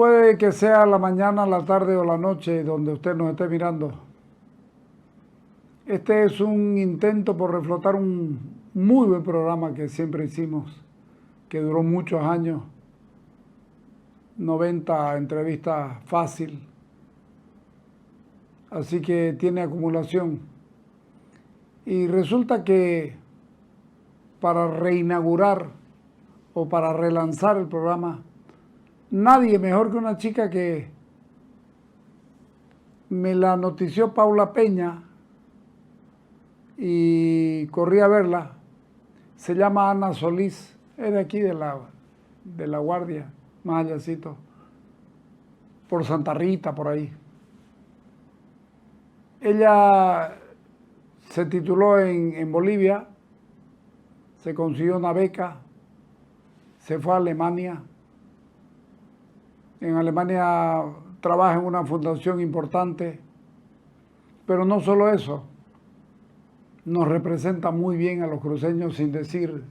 Puede que sea la mañana, la tarde o la noche donde usted nos esté mirando. Este es un intento por reflotar un muy buen programa que siempre hicimos, que duró muchos años, 90 entrevistas fácil, así que tiene acumulación. Y resulta que para reinaugurar o para relanzar el programa, nadie mejor que una chica que me la notició Paula Peña y corrí a verla. Se llama Ana Solís, es de aquí de la Guardia, más allácito, por Santa Rita, por ahí. Ella se tituló en Bolivia, se consiguió una beca, se fue a Alemania. En Alemania trabaja en una fundación importante, pero no solo eso, nos representa muy bien a los cruceños sin decir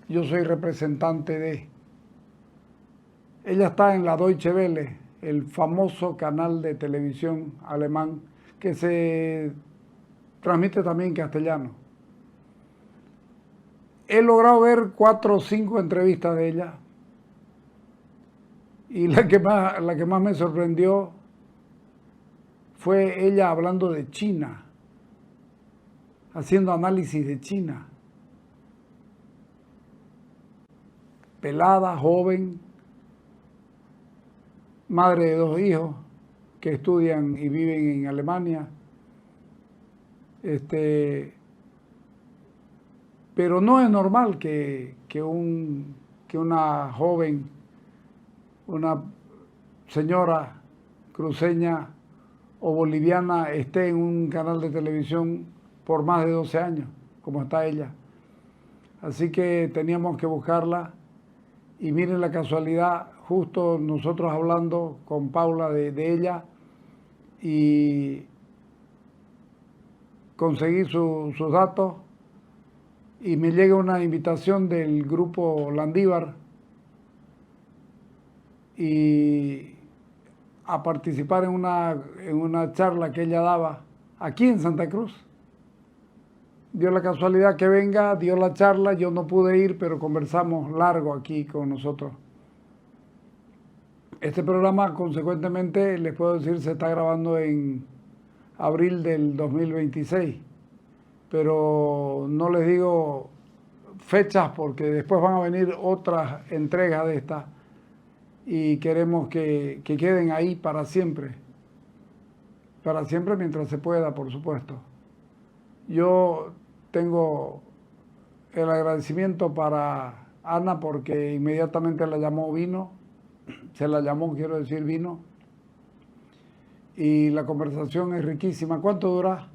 yo soy representante de. Ella está en la Deutsche Welle, el famoso canal de televisión alemán que se transmite también en castellano. He logrado ver 4 o 5 entrevistas de ella y la que más me sorprendió fue ella hablando de China, haciendo análisis de China. Pelada, joven, madre de 2 hijos que estudian y viven en Alemania. Pero no es normal que una joven, una señora cruceña o boliviana esté en un canal de televisión por más de 12 años, como está ella. Así que teníamos que buscarla y miren la casualidad, justo nosotros hablando con Paula de ella y conseguí sus datos y me llega una invitación del grupo Landívar y a participar en una charla que ella daba aquí en Santa Cruz. Dio la casualidad que venga, dio la charla, yo no pude ir, pero conversamos largo aquí con nosotros. Este programa, consecuentemente, les puedo decir, se está grabando en abril del 2026, pero no les digo fechas porque después van a venir otras entregas de estas y queremos que queden ahí para siempre mientras se pueda, por supuesto. Yo tengo el agradecimiento para Ana porque inmediatamente la llamó vino, se la llamó, quiero decir, vino, y la conversación es riquísima. ¿Cuánto dura?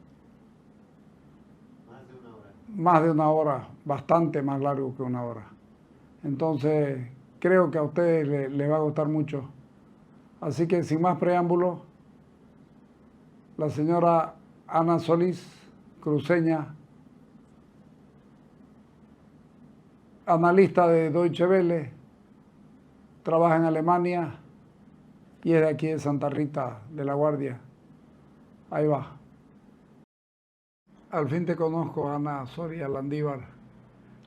Más de 1 hora. Más de 1 hora, bastante más largo que 1 hora. Entonces, creo que a ustedes les va a gustar mucho. Así que, sin más preámbulos, la señora Ana Solís, cruceña, analista de Deutsche Welle, trabaja en Alemania y es de aquí de Santa Rita, de la Guardia. Ahí va. Al fin te conozco, Ana Soria Landívar,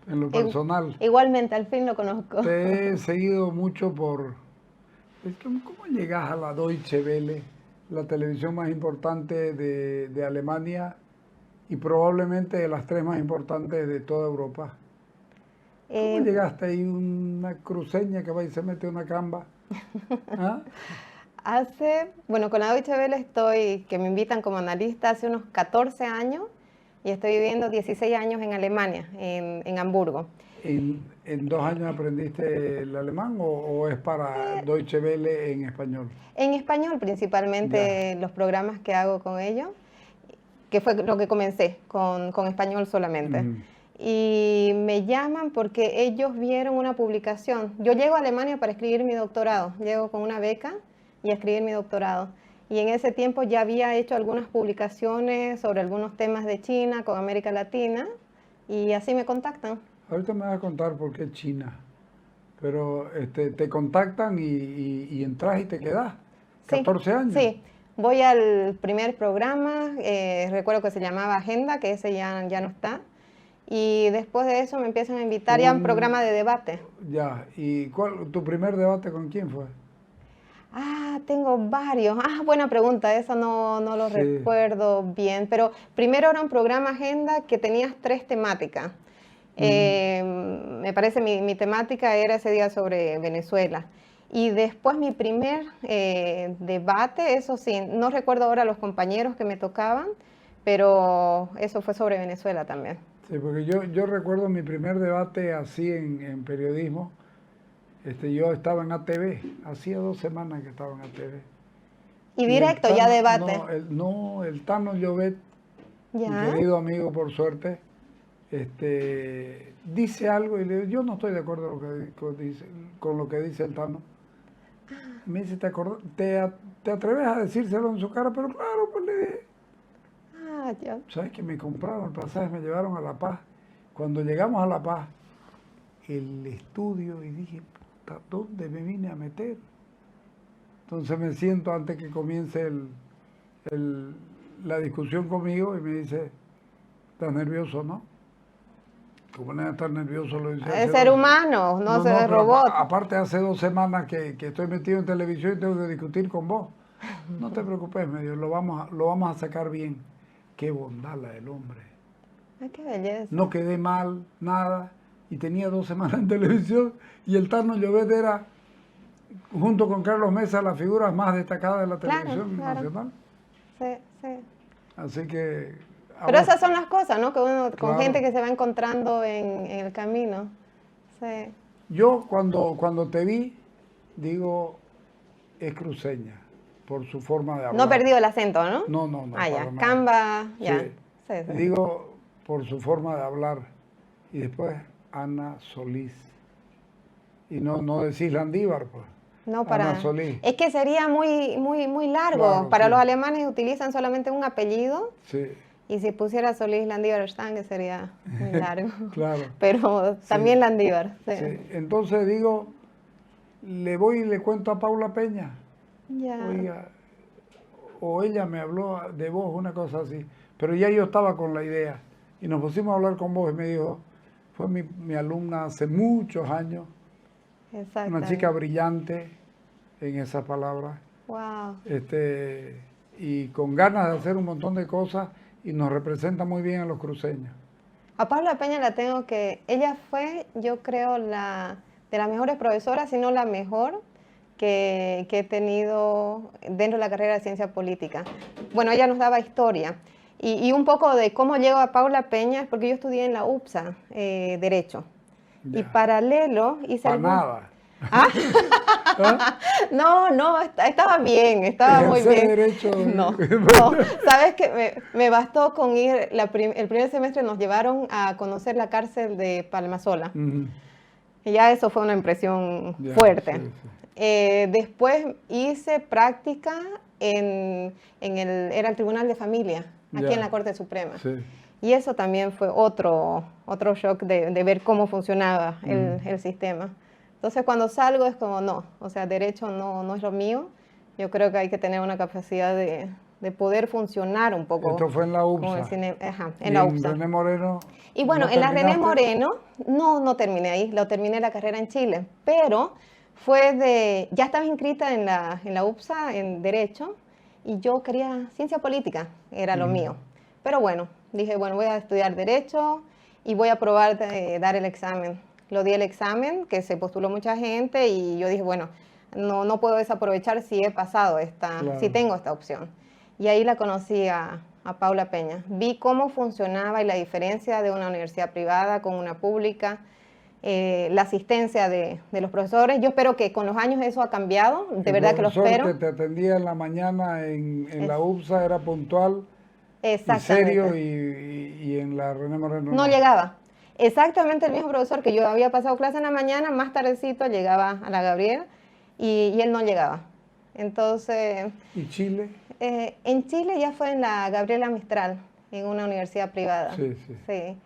en lo personal. Igualmente, al fin lo conozco. Te he seguido mucho por... ¿Cómo llegas a la Deutsche Welle, la televisión más importante de Alemania y probablemente de las 3 más importantes de toda Europa? ¿Cómo llegaste ahí, una cruceña que va y se mete una camba? ¿Ah? Con la Deutsche Welle que me invitan como analista hace unos 14 años y estoy viviendo 16 años en Alemania, en Hamburgo. ¿En 2 años aprendiste el alemán o es para Deutsche Welle en español? En español principalmente, los programas que hago con ellos, que fue lo que comencé, con español solamente. Y me llaman porque ellos vieron una publicación. Yo llego a Alemania para escribir mi doctorado, llego con una beca y a escribir mi doctorado. Y en ese tiempo ya había hecho algunas publicaciones sobre algunos temas de China con América Latina y así me contactan. Ahorita me vas a contar por qué China. Pero te contactan y entras y te quedas. 14 años. Sí, voy al primer programa, recuerdo que se llamaba Agenda, que ese ya no está. Y después de eso me empiezan a invitar ya a un programa de debate. Ya, ¿y tu primer debate con quién fue? Tengo varios. Buena pregunta, eso no lo Sí. recuerdo bien. Pero primero era un programa Agenda que tenías 3 temáticas. Me parece mi temática era ese día sobre Venezuela. Y después mi primer debate, eso sí, no recuerdo ahora los compañeros que me tocaban, pero eso fue sobre Venezuela también. Sí, porque yo recuerdo mi primer debate así en periodismo. Yo estaba en ATV, hacía 2 semanas que estaba en ATV. Y directo, ya debate. El Tano Llobet, mi Ya. querido amigo por suerte, dice algo y le digo, yo no estoy de acuerdo con lo que dice el Tano. Me dice, ¿te atreves a decírselo en su cara? Pero claro, pues le dije. Ya. ¿Sabes que me compraron el pasaje, me llevaron a La Paz? Cuando llegamos a La Paz, el estudio, y dije, puta, ¿dónde me vine a meter? Entonces me siento antes que comience la discusión conmigo y me dice, ¿estás nervioso, no? ¿Cómo no estar nervioso? Lo dice. Es ser humano, no ser robot. Aparte hace 2 semanas que estoy metido en televisión y tengo que discutir con vos. No te preocupes, me dijo, lo vamos a sacar bien. Qué bondad la del hombre. Ay, qué belleza. No quedé mal, nada. Y tenía 2 semanas en televisión y el Tano Llobet era, junto con Carlos Mesa, las figuras más destacadas de la televisión nacional. Sí. Así que... Pero esas son las cosas, ¿no? Que uno, con Claro. gente que se va encontrando en el camino. Sí. Yo cuando te vi, digo, es cruceña, por su forma de hablar. No he perdido el acento, ¿no? No. Ya. Para nada. Camba, ya. Sí. Sí. Digo, por su forma de hablar. Y después, Ana Solís. Y no decís Landívar, pues. No, Ana Solís. Es que sería muy largo. Claro, Para sí. los alemanes utilizan solamente un apellido. Sí. Y si pusiera Solís Landívar Stange sería muy largo. Claro. Pero también Sí. Landívar. Sí. Sí. Entonces digo, le voy y le cuento a Paula Peña. Ya. Oiga, o ella me habló de vos, una cosa así. Pero ya yo estaba con la idea. Y nos pusimos a hablar con vos y me dijo, fue mi alumna hace muchos años. Exacto. Una chica brillante en esas palabras. Wow. Y con ganas de hacer un montón de cosas y nos representa muy bien a los cruceños. A Paula Peña ella fue, yo creo, de las mejores profesoras, si no la mejor que he tenido dentro de la carrera de ciencia política. Bueno, ella nos daba historia. Y un poco de cómo llego a Paula Peña es porque yo estudié en la UPSA, Derecho. Ya. Y paralelo hice Nada. No, estaba bien, estaba muy bien. Derecho. No, sabes que me bastó con ir, el primer semestre nos llevaron a conocer la cárcel de Palmasola. Y ya eso fue una impresión fuerte. Sí. Después hice práctica era el Tribunal de Familia, aquí en la Corte Suprema. Sí. Y eso también fue otro shock de ver cómo funcionaba el sistema. Entonces cuando salgo es como no, o sea, derecho no es lo mío. Yo creo que hay que tener una capacidad de poder funcionar un poco. Esto fue en la UPSA. En la UPSA. René Moreno. Y bueno, en la René Moreno no terminé ahí, terminé la carrera en Chile, pero ya estaba inscrita en la UPSA en Derecho y yo quería ciencia política, era lo mío. Pero bueno, dije, bueno, voy a estudiar Derecho y voy a probar de dar el examen. Lo di el examen, que se postuló mucha gente y yo dije, bueno, no puedo desaprovechar si he pasado si tengo esta opción. Y ahí la conocí a Paula Peña. Vi cómo funcionaba y la diferencia de una universidad privada con una pública, la asistencia de los profesores. Yo espero que con los años eso ha cambiado, de verdad que lo espero. El profesor que te atendía en la mañana en la UPSA era puntual, y serio, y en la René Moreno no llegaba. Exactamente el mismo profesor que yo había pasado clase en la mañana, más tardecito llegaba a la Gabriela y él no llegaba. Entonces... ¿Y Chile? En Chile ya fue en la Gabriela Mistral, en una universidad privada. Sí.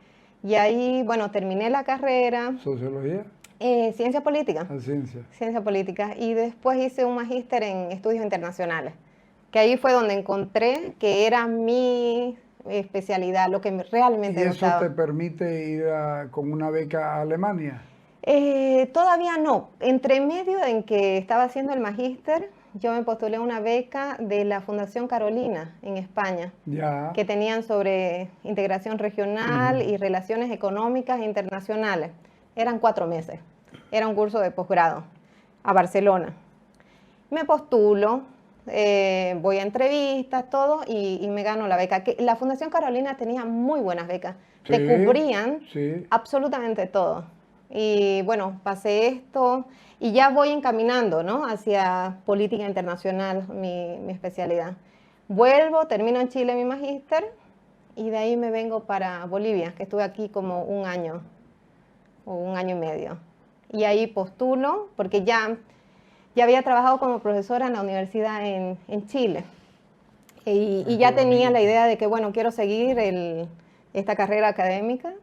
Y ahí, bueno, terminé la carrera. ¿Sociología? Ciencia política. La ciencia. Ciencia política. Y después hice un magíster en estudios internacionales, que ahí fue donde encontré que era mi especialidad, lo que realmente ¿Y me eso gustaba. te permite ir con una beca a Alemania? Todavía no. Entre medio en que estaba haciendo el magíster, yo me postulé a una beca de la Fundación Carolina en España, Ya. que tenían sobre integración regional y relaciones económicas internacionales. Eran 4 meses. Era un curso de posgrado a Barcelona. Me postulo, voy a entrevistas, todo, y me gano la beca. La Fundación Carolina tenía muy buenas becas. Te Sí, cubrían sí. absolutamente todo. Y bueno, pasé esto y ya voy encaminando, ¿no?, hacia política internacional, mi especialidad. Vuelvo, termino en Chile mi magíster y de ahí me vengo para Bolivia, que estuve aquí como 1 año o 1 año y medio. Y ahí postulo porque ya había trabajado como profesora en la universidad en Chile. Y ya tenía la idea de que, bueno, quiero seguir esta carrera académica.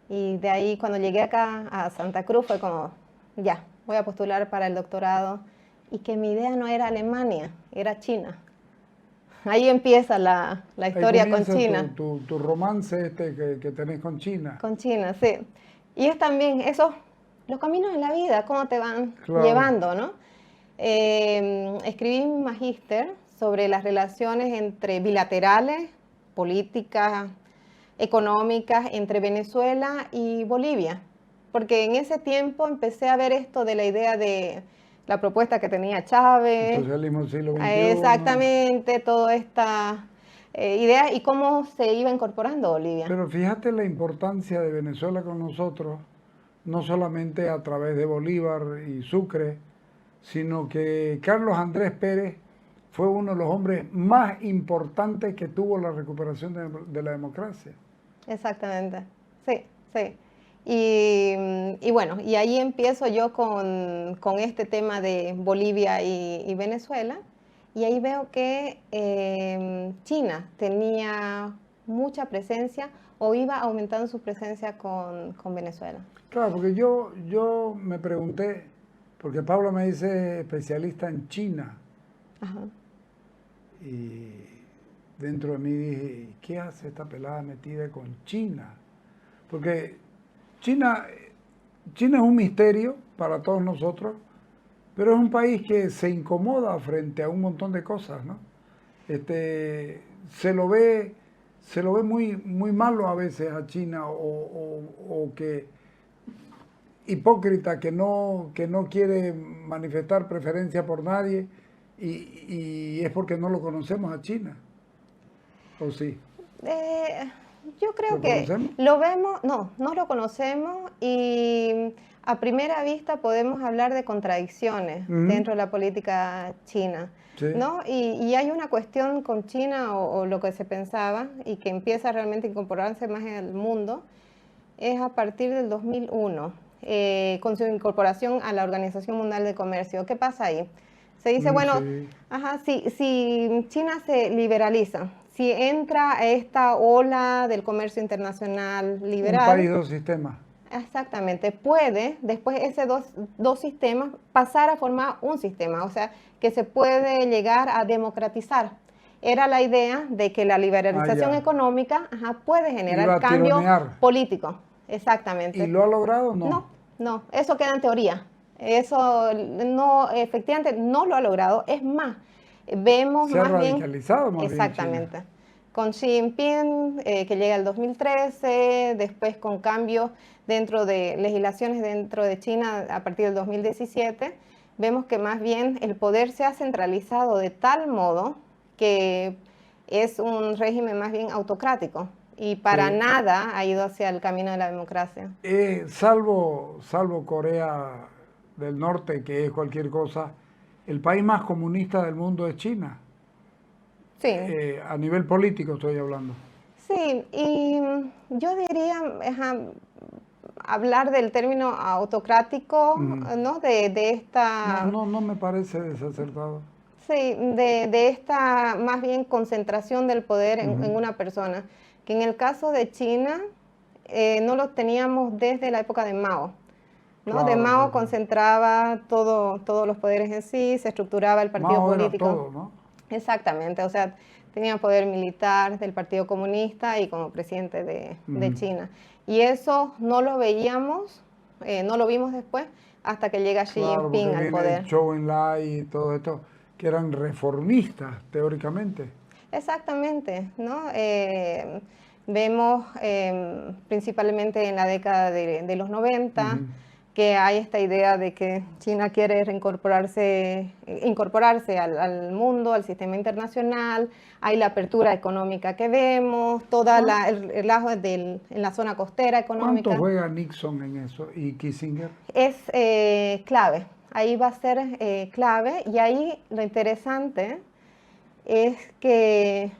Y de ahí, cuando llegué acá a Santa Cruz, fue como, ya, voy a postular para el doctorado. Y que mi idea no era Alemania, era China. Ahí empieza la historia con China. Tu romance que tenés con China. Con China, sí. Y es también eso, los caminos en la vida, cómo te van llevando, ¿no? Escribí mi magíster sobre las relaciones entre bilaterales, políticas, económicas, entre Venezuela y Bolivia. Porque en ese tiempo empecé a ver esto de la idea de la propuesta que tenía Chávez. El socialismo del siglo XXI. Exactamente, toda esta idea y cómo se iba incorporando Bolivia. Pero fíjate la importancia de Venezuela con nosotros, no solamente a través de Bolívar y Sucre, sino que Carlos Andrés Pérez fue uno de los hombres más importantes que tuvo la recuperación de la democracia. Exactamente, sí, sí. Y bueno, y ahí empiezo yo con este tema de Bolivia y Venezuela, y ahí veo que China tenía mucha presencia o iba aumentando su presencia con Venezuela. Claro, porque yo me pregunté, porque Pablo me dice especialista en China, Ajá. y dentro de mí dije, ¿qué hace esta pelada metida con China? Porque China es un misterio para todos nosotros, pero es un país que se incomoda frente a un montón de cosas, ¿no? Se lo ve muy, muy malo a veces a China, o que hipócrita, que no quiere manifestar preferencia por nadie, y es porque no lo conocemos a China. ¿O sí? Yo creo ¿Lo que conocemos? lo vemos, no lo conocemos, y a primera vista podemos hablar de contradicciones dentro de la política china, Sí. ¿no? Y hay una cuestión con China, o lo que se pensaba, y que empieza realmente a incorporarse más en el mundo, es a partir del 2001, con su incorporación a la Organización Mundial de Comercio. ¿Qué pasa ahí? Se dice, bueno, Sí. ajá, si China se liberaliza, si entra a esta ola del comercio internacional liberal. Un país, 2 sistemas. Exactamente, puede después ese dos sistemas pasar a formar un sistema, o sea, que se puede llegar a democratizar. Era la idea de que la liberalización económica puede generar cambio político. Exactamente. ¿Y lo ha logrado o no? No, eso queda en teoría. Eso no, efectivamente no lo ha logrado. Es más, vemos se ha más radicalizado bien, más exactamente, bien China. Con Xi Jinping, que llega el 2013, después con cambios dentro de legislaciones dentro de China a partir del 2017, vemos que más bien el poder se ha centralizado de tal modo que es un régimen más bien autocrático y para nada ha ido hacia el camino de la democracia. Salvo Corea del Norte, que es cualquier cosa, el país más comunista del mundo es China. Sí. A nivel político estoy hablando. Sí, y yo diría, hablar del término autocrático, ¿no? De esta... No me parece desacertado. Sí, de esta más bien concentración del poder en una persona, que en el caso de China no lo teníamos desde la época de Mao. ¿no? Claro, de Mao claro. concentraba todos los poderes en sí, se estructuraba el partido Mao era político. todo, ¿no? Exactamente, o sea, tenía poder militar del Partido Comunista y como presidente de China. Y eso no lo veíamos, no lo vimos después hasta que llega Xi Claro, porque Jinping al viene poder. Zhou Enlai y todo esto, que eran reformistas, teóricamente. Exactamente, ¿no? Vemos principalmente en la década de los 90 que hay esta idea de que China quiere incorporarse al mundo, al sistema internacional, hay la apertura económica que vemos, toda el relajo en la zona costera económica. ¿Cuánto juega Nixon en eso y Kissinger? Es clave, ahí va a ser clave y ahí lo interesante es que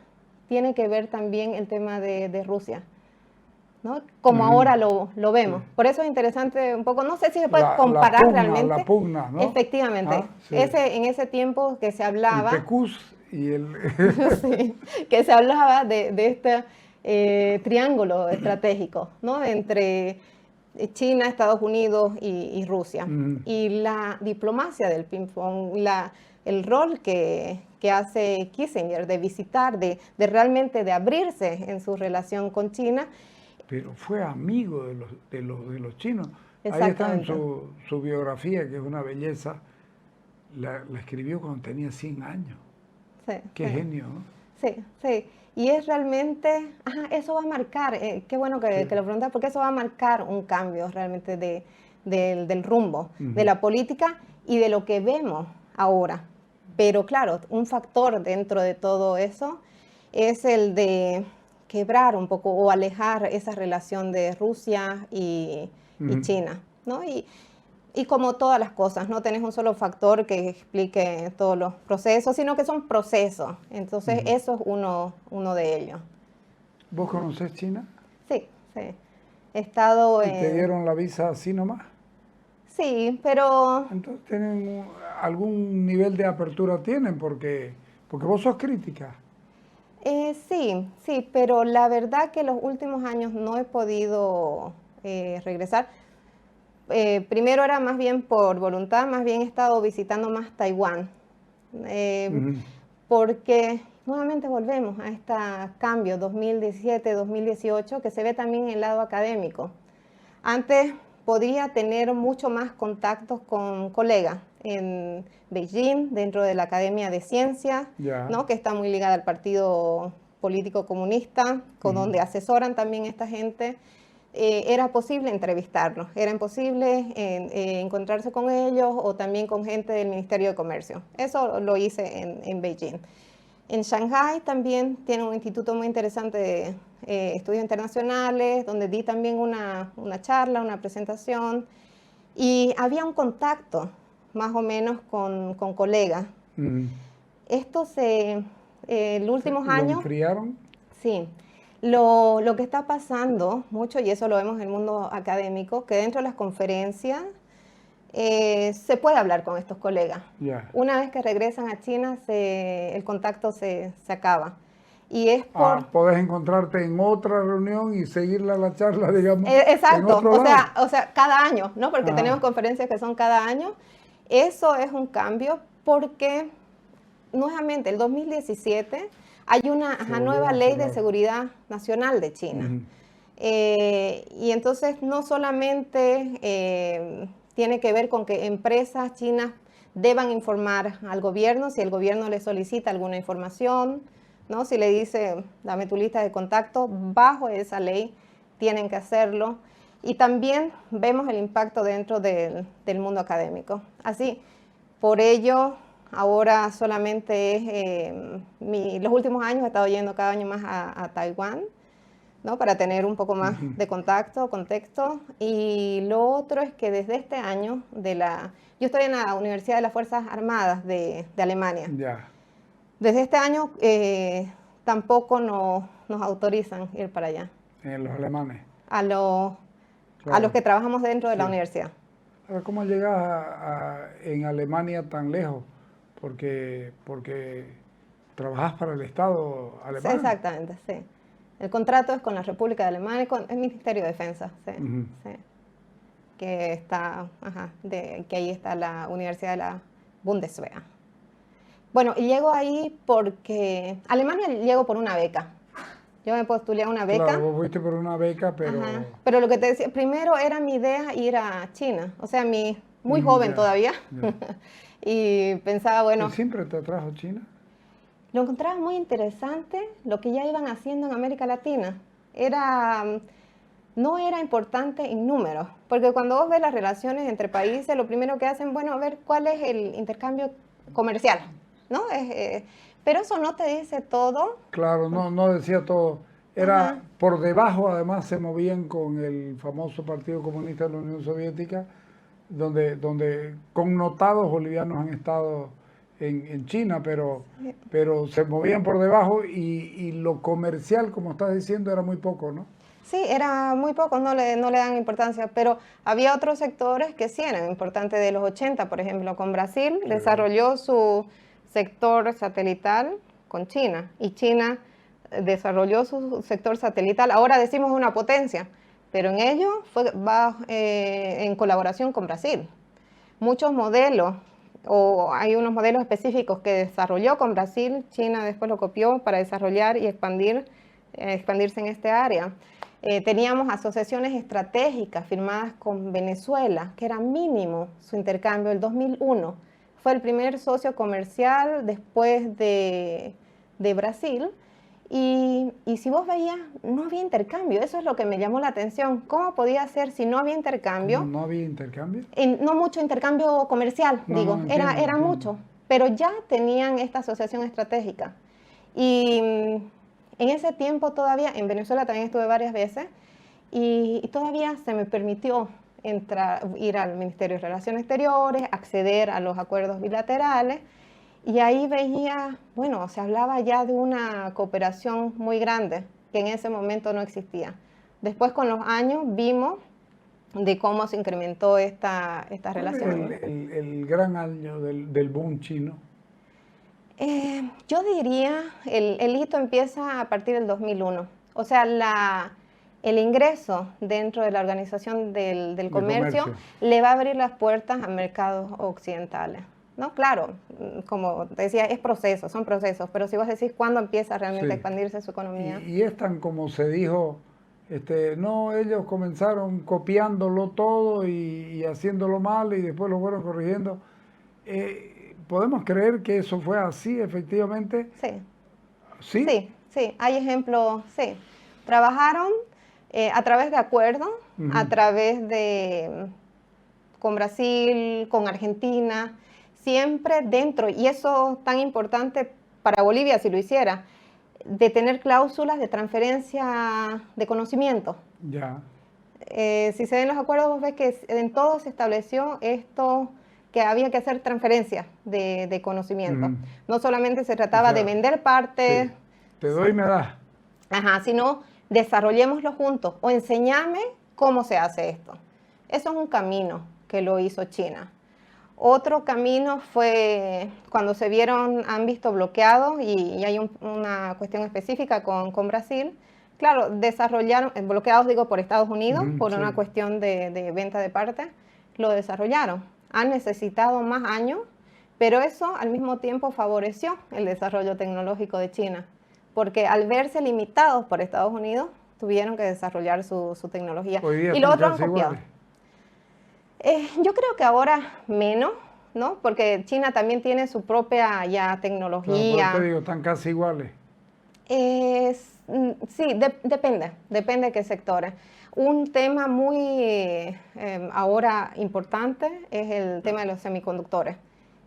tiene que ver también el tema de Rusia, ¿no? Como ahora lo vemos. Sí. Por eso es interesante un poco, no sé si se puede comparar la pugna, realmente. La pugna, ¿no? Efectivamente. Sí. En ese tiempo que se hablaba... El PECUS y el... sí, que se hablaba de este triángulo estratégico, ¿no? Entre China, Estados Unidos y Rusia. Y la diplomacia del ping-pong, el rol que hace Kissinger de visitar, de realmente de abrirse en su relación con China. Pero fue amigo de los chinos. Ahí está en su biografía, que es una belleza. La escribió cuando tenía 100 años. Sí, Qué genio, ¿no? Sí, sí. Y es realmente, eso va a marcar, qué bueno que lo preguntas, porque eso va a marcar un cambio realmente del rumbo, de la política y de lo que vemos ahora. Pero claro, un factor dentro de todo eso es el de quebrar un poco o alejar esa relación de Rusia y China, ¿no? Y como todas las cosas, no tenés un solo factor que explique todos los procesos, sino que son procesos. Entonces, eso es uno de ellos. ¿Vos conocés China? Sí, sí. He estado ¿Y te dieron la visa así nomás? Sí, pero... Entonces, ¿tienen algún nivel de apertura tienen? Porque vos sos crítica. Sí, sí, pero la verdad que los últimos años no he podido regresar. Primero era más bien por voluntad, más bien he estado visitando más Taiwán, porque nuevamente volvemos a este cambio 2017-2018 que se ve también en el lado académico. Antes podía tener mucho más contactos con colegas en Beijing, dentro de la Academia de Ciencias, ¿no? Que está muy ligada al Partido Político Comunista, con donde asesoran también esta gente. Era posible entrevistarlos, era imposible encontrarse con ellos o también con gente del Ministerio de Comercio. Eso lo hice en Beijing. En Shanghái también tiene un instituto muy interesante de estudios internacionales, donde di también una charla, una presentación, y había un contacto más o menos con colegas. Esto en los últimos años... ¿Lo enfriaron? Sí. Lo que está pasando mucho, y eso lo vemos en el mundo académico, que dentro de las conferencias se puede hablar con estos colegas. Una vez que regresan a China, el contacto se acaba. Y es por... podés encontrarte en otra reunión y seguirla la charla, digamos. Exacto, en otro lado. O sea, cada año, ¿no? Porque tenemos conferencias que son cada año. Eso es un cambio porque, nuevamente, el 2017... hay una nueva ley de seguridad nacional de China. Y entonces no solamente tiene que ver con que empresas chinas deban informar al gobierno si el gobierno le solicita alguna información, ¿no? Si le dice, dame tu lista de contactos, bajo esa ley tienen que hacerlo. Y también vemos el impacto dentro del mundo académico. Por ello... ahora solamente los últimos años he estado yendo cada año más a Taiwán, ¿no? Para tener un poco más de contexto. Y lo otro es que desde este año, yo estoy en la Universidad de las Fuerzas Armadas de Alemania. Desde este año tampoco nos autorizan ir para allá. ¿Los alemanes? A los que trabajamos dentro de la universidad. ¿Cómo llegas en Alemania tan lejos? Porque trabajas para el Estado alemán. Sí, exactamente, sí. El contrato es con la República de Alemania, con el Ministerio de Defensa, sí. que está, que ahí está la Universidad de la Bundeswehr. Bueno, y llego ahí porque Alemania llego por una beca. Yo me postulé a una beca. Claro, vos fuiste por una beca, pero... Pero lo que te decía, primero era mi idea ir a China. O sea, muy joven todavía. Y pensaba, bueno... ¿Y siempre te atrajo China? Lo encontraba muy interesante lo que ya iban haciendo en América Latina. No era importante en números, porque cuando vos ves las relaciones entre países, lo primero que hacen, bueno, a ver cuál es el intercambio comercial, ¿no? Pero eso no te dice todo. Claro, no decía todo. Era por debajo, además, se movían con el famoso Partido Comunista de la Unión Soviética, donde connotados bolivianos han estado en China, pero se movían por debajo y lo comercial, como estás diciendo, era muy poco, ¿no? Sí, era muy poco, no le dan importancia, pero había otros sectores que sí eran importantes de los 80, por ejemplo, con Brasil, desarrolló su sector satelital con China, y China desarrolló su sector satelital, ahora decimos una potencia, pero en ello va en colaboración con Brasil. Muchos modelos, o hay unos modelos específicos que desarrolló con Brasil, China después lo copió para desarrollar y expandirse en este área. Teníamos asociaciones estratégicas firmadas con Venezuela, que era mínimo su intercambio. El 2001 fue el primer socio comercial después de Brasil. Y si vos veías, no había intercambio. Eso es lo que me llamó la atención. ¿Cómo podía ser si no había intercambio? ¿No había intercambio? No mucho intercambio comercial, era mucho. Pero ya tenían esta asociación estratégica. Y en ese tiempo todavía, en Venezuela también estuve varias veces, y todavía se me permitió ir al Ministerio de Relaciones Exteriores, acceder a los acuerdos bilaterales, y ahí veía, bueno, se hablaba ya de una cooperación muy grande, que en ese momento no existía. Después, con los años, vimos de cómo se incrementó esta relación. El gran año del boom chino? Yo diría, el hito empieza a partir del 2001. O sea, el ingreso dentro de la Organización del Comercio le va a abrir las puertas a mercados occidentales. ¿No? Claro, como te decía, son procesos, pero si vos decís cuándo empieza realmente a expandirse su economía. Y es tan como se dijo, no, ellos comenzaron copiándolo todo y haciéndolo mal y después lo fueron corrigiendo. ¿Podemos creer que eso fue así efectivamente? Sí, hay ejemplos, sí. Trabajaron a través de acuerdos, a través con Brasil, con Argentina, siempre dentro, y eso tan importante para Bolivia si lo hiciera, de tener cláusulas de transferencia de conocimiento. Ya. Si se ven los acuerdos, vos ves que en todo se estableció esto, que había que hacer transferencia de conocimiento. No solamente se trataba de vender partes. Sí. Te doy y me das. Sino desarrollémoslo juntos o enséñame cómo se hace esto. Eso es un camino que lo hizo China. Otro camino fue cuando han visto bloqueados y hay una cuestión específica con Brasil. Claro, desarrollaron, bloqueados digo por Estados Unidos, por una cuestión de venta de partes, lo desarrollaron. Han necesitado más años, pero eso al mismo tiempo favoreció el desarrollo tecnológico de China, porque al verse limitados por Estados Unidos, tuvieron que desarrollar su tecnología. Hoy día y los otros han casi copiado. iguales. Yo creo que ahora menos, ¿no? Porque China también tiene su propia ya tecnología. Pero te digo, están casi iguales. Sí, depende de qué sectores. Un tema muy ahora importante es el tema de los semiconductores.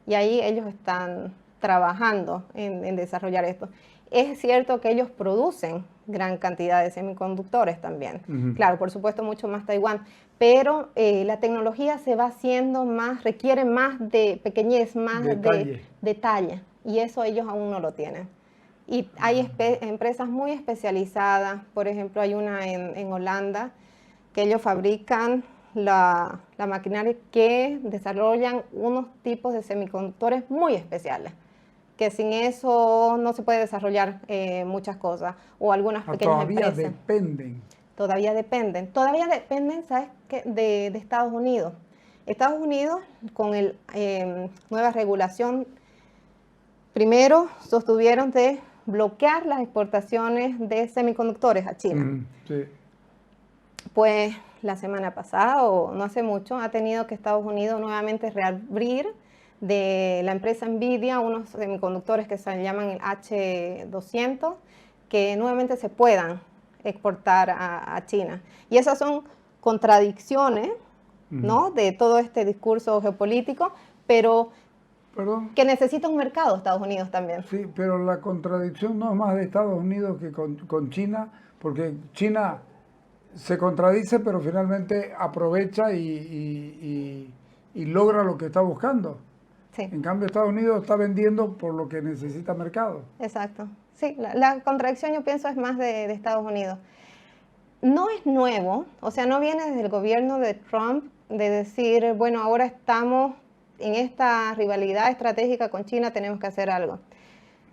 Y ahí ellos están trabajando en desarrollar esto. Es cierto que ellos producen gran cantidad de semiconductores también. Claro, por supuesto, mucho más Taiwán. Pero la tecnología se va haciendo requiere más de pequeñez, más de detalle. Y eso ellos aún no lo tienen. Y hay empresas muy especializadas. Por ejemplo, hay una en Holanda que ellos fabrican la maquinaria que desarrollan unos tipos de semiconductores muy especiales, que sin eso no se puede desarrollar muchas cosas, o algunas pequeñas empresas. Todavía dependen. Todavía dependen, ¿sabes de Estados Unidos. Estados Unidos, con la nueva regulación, primero sostuvieron de bloquear las exportaciones de semiconductores a China. Sí. Pues la semana pasada, o no hace mucho, ha tenido que Estados Unidos nuevamente reabrir de la empresa Nvidia unos semiconductores que se llaman el H200, que nuevamente se puedan exportar a China. Y esas son contradicciones, ¿no?, de todo este discurso geopolítico, pero que necesita un mercado Estados Unidos también. Sí, pero la contradicción no es más de Estados Unidos que con China, porque China se contradice, pero finalmente aprovecha y logra lo que está buscando. Sí. En cambio, Estados Unidos está vendiendo por lo que necesita mercado. Exacto. Sí, la contradicción yo pienso es más de Estados Unidos. No es nuevo, o sea, no viene desde el gobierno de Trump de decir, bueno, ahora estamos en esta rivalidad estratégica con China, tenemos que hacer algo.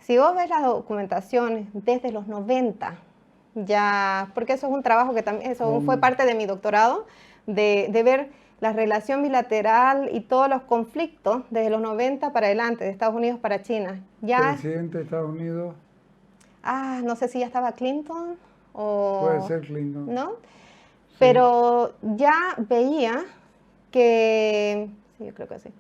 Si vos ves las documentaciones desde los 90, ya, porque eso es un trabajo que también, eso fue parte de mi doctorado, de ver la relación bilateral y todos los conflictos desde los 90 para adelante, de Estados Unidos para China. Ya, presidente de Estados Unidos. No sé si ya estaba Clinton o... Puede ser Clinton. ¿No? Sí. Pero ya veía que, sí, yo creo que sí,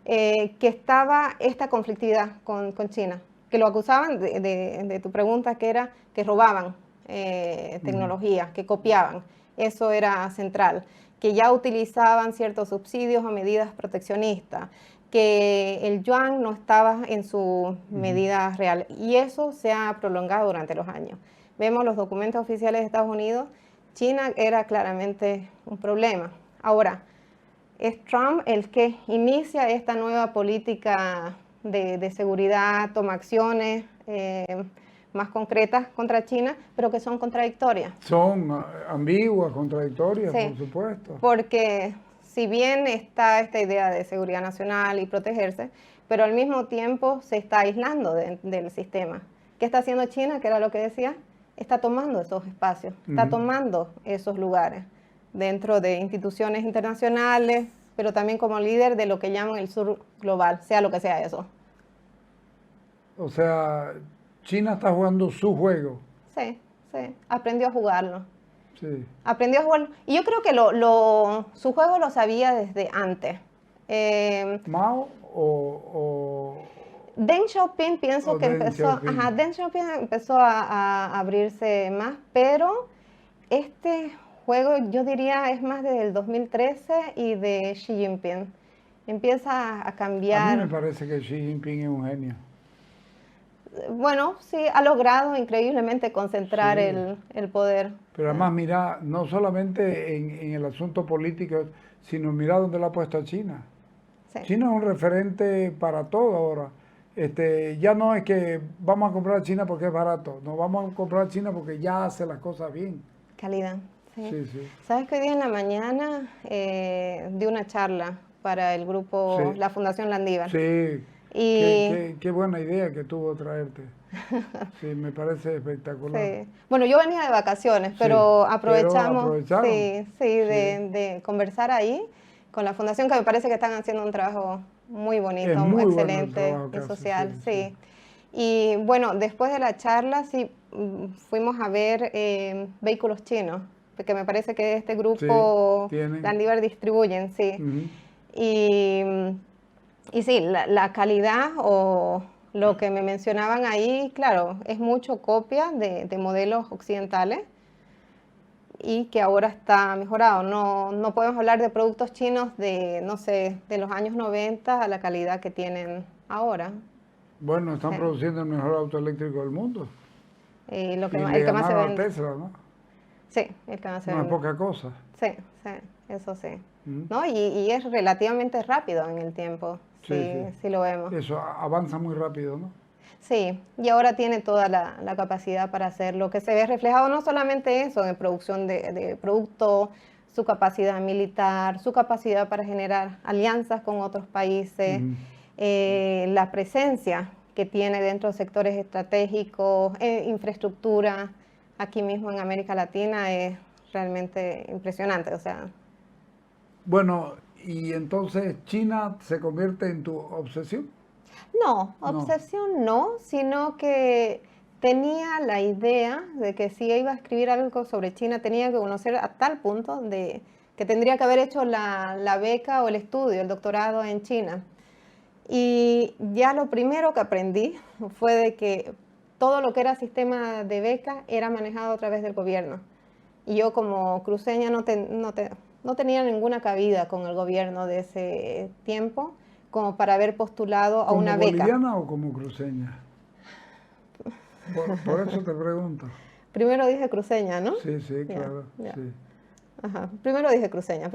que estaba esta conflictividad con China, que lo acusaban de tu pregunta, que era que robaban tecnología, que copiaban. Eso era central. Que ya utilizaban ciertos subsidios o medidas proteccionistas, que el yuan no estaba en su medida real. Y eso se ha prolongado durante los años. Vemos los documentos oficiales de Estados Unidos, China era claramente un problema. Ahora, es Trump el que inicia esta nueva política de seguridad, toma acciones más concretas contra China, pero que son contradictorias. Son ambiguas, contradictorias, Sí, por supuesto. Porque si bien está esta idea de seguridad nacional y protegerse, pero al mismo tiempo se está aislando del sistema. ¿Qué está haciendo China? Que era lo que decía, está tomando esos espacios, está tomando esos lugares dentro de instituciones internacionales, pero también como líder de lo que llaman el sur global, sea lo que sea eso. O sea, China está jugando su juego. Sí, sí, aprendió a jugarlo. Sí. Aprendió a jugarlo. Y yo creo que su juego lo sabía desde antes. ¿Mao o Deng Xiaoping pienso que Deng Xiaoping empezó a abrirse más, pero este juego yo diría es más desde el 2013 y de Xi Jinping. Empieza a cambiar. A mí me parece que Xi Jinping es un genio. Bueno, sí, ha logrado increíblemente concentrar el poder. Pero además, mira, no solamente en el asunto político, sino mira dónde la ha puesto a China. Sí. China es un referente para todo ahora. Ya no es que vamos a comprar a China porque es barato, no, vamos a comprar a China porque ya hace las cosas bien. Calidad. Sí. Sí, sí. ¿Sabes que hoy día en la mañana di una charla para el grupo, Sí. la Fundación Landívar? Sí, Y... qué buena idea que tuvo traerte. Sí, me parece espectacular. Sí. Bueno, yo venía de vacaciones, pero Sí, aprovechamos aprovecharon. de conversar ahí con la Fundación, que me parece que están haciendo un trabajo muy bonito, Es muy bueno el excelente trabajo que y hacen, social. sí, Sí. Y bueno, después de la charla, sí, fuimos a ver vehículos chinos, porque me parece que este grupo tienen. Landívar distribuyen, sí. Y sí, la calidad o lo que me mencionaban ahí, claro, es mucho copia de modelos occidentales y que ahora está mejorado. No podemos hablar de productos chinos de, no sé, de los años 90 a la calidad que tienen ahora. Bueno, están Sí. produciendo el mejor auto eléctrico del mundo. Y el Le que más se ganaron a vende. Tesla, ¿no? Sí, el que más se No es vende. poca cosa. Sí, sí, eso sí. ¿No? Y es relativamente rápido en el tiempo, si lo vemos. Eso avanza muy rápido, ¿no? Sí, y ahora tiene toda la capacidad para hacerlo, que se ve reflejado no solamente eso, en producción de productos, su capacidad militar, su capacidad para generar alianzas con otros países, la presencia que tiene dentro de sectores estratégicos, infraestructura, aquí mismo en América Latina es realmente impresionante, o sea, Bueno, y entonces China se convierte en tu obsesión. No, obsesión no, sino que tenía la idea de que si iba a escribir algo sobre China tenía que conocer a tal punto de que tendría que haber hecho la beca o el estudio, el doctorado en China. Y ya lo primero que aprendí fue de que todo lo que era sistema de beca era manejado a través del gobierno. Y yo como cruceña no tenía ninguna cabida con el gobierno de ese tiempo como para haber postulado a una beca. ¿Como boliviana o como cruceña? Por eso te pregunto. Primero dije cruceña, ¿no? Sí, sí, claro. Ya. Sí. Ajá. Primero dije cruceña.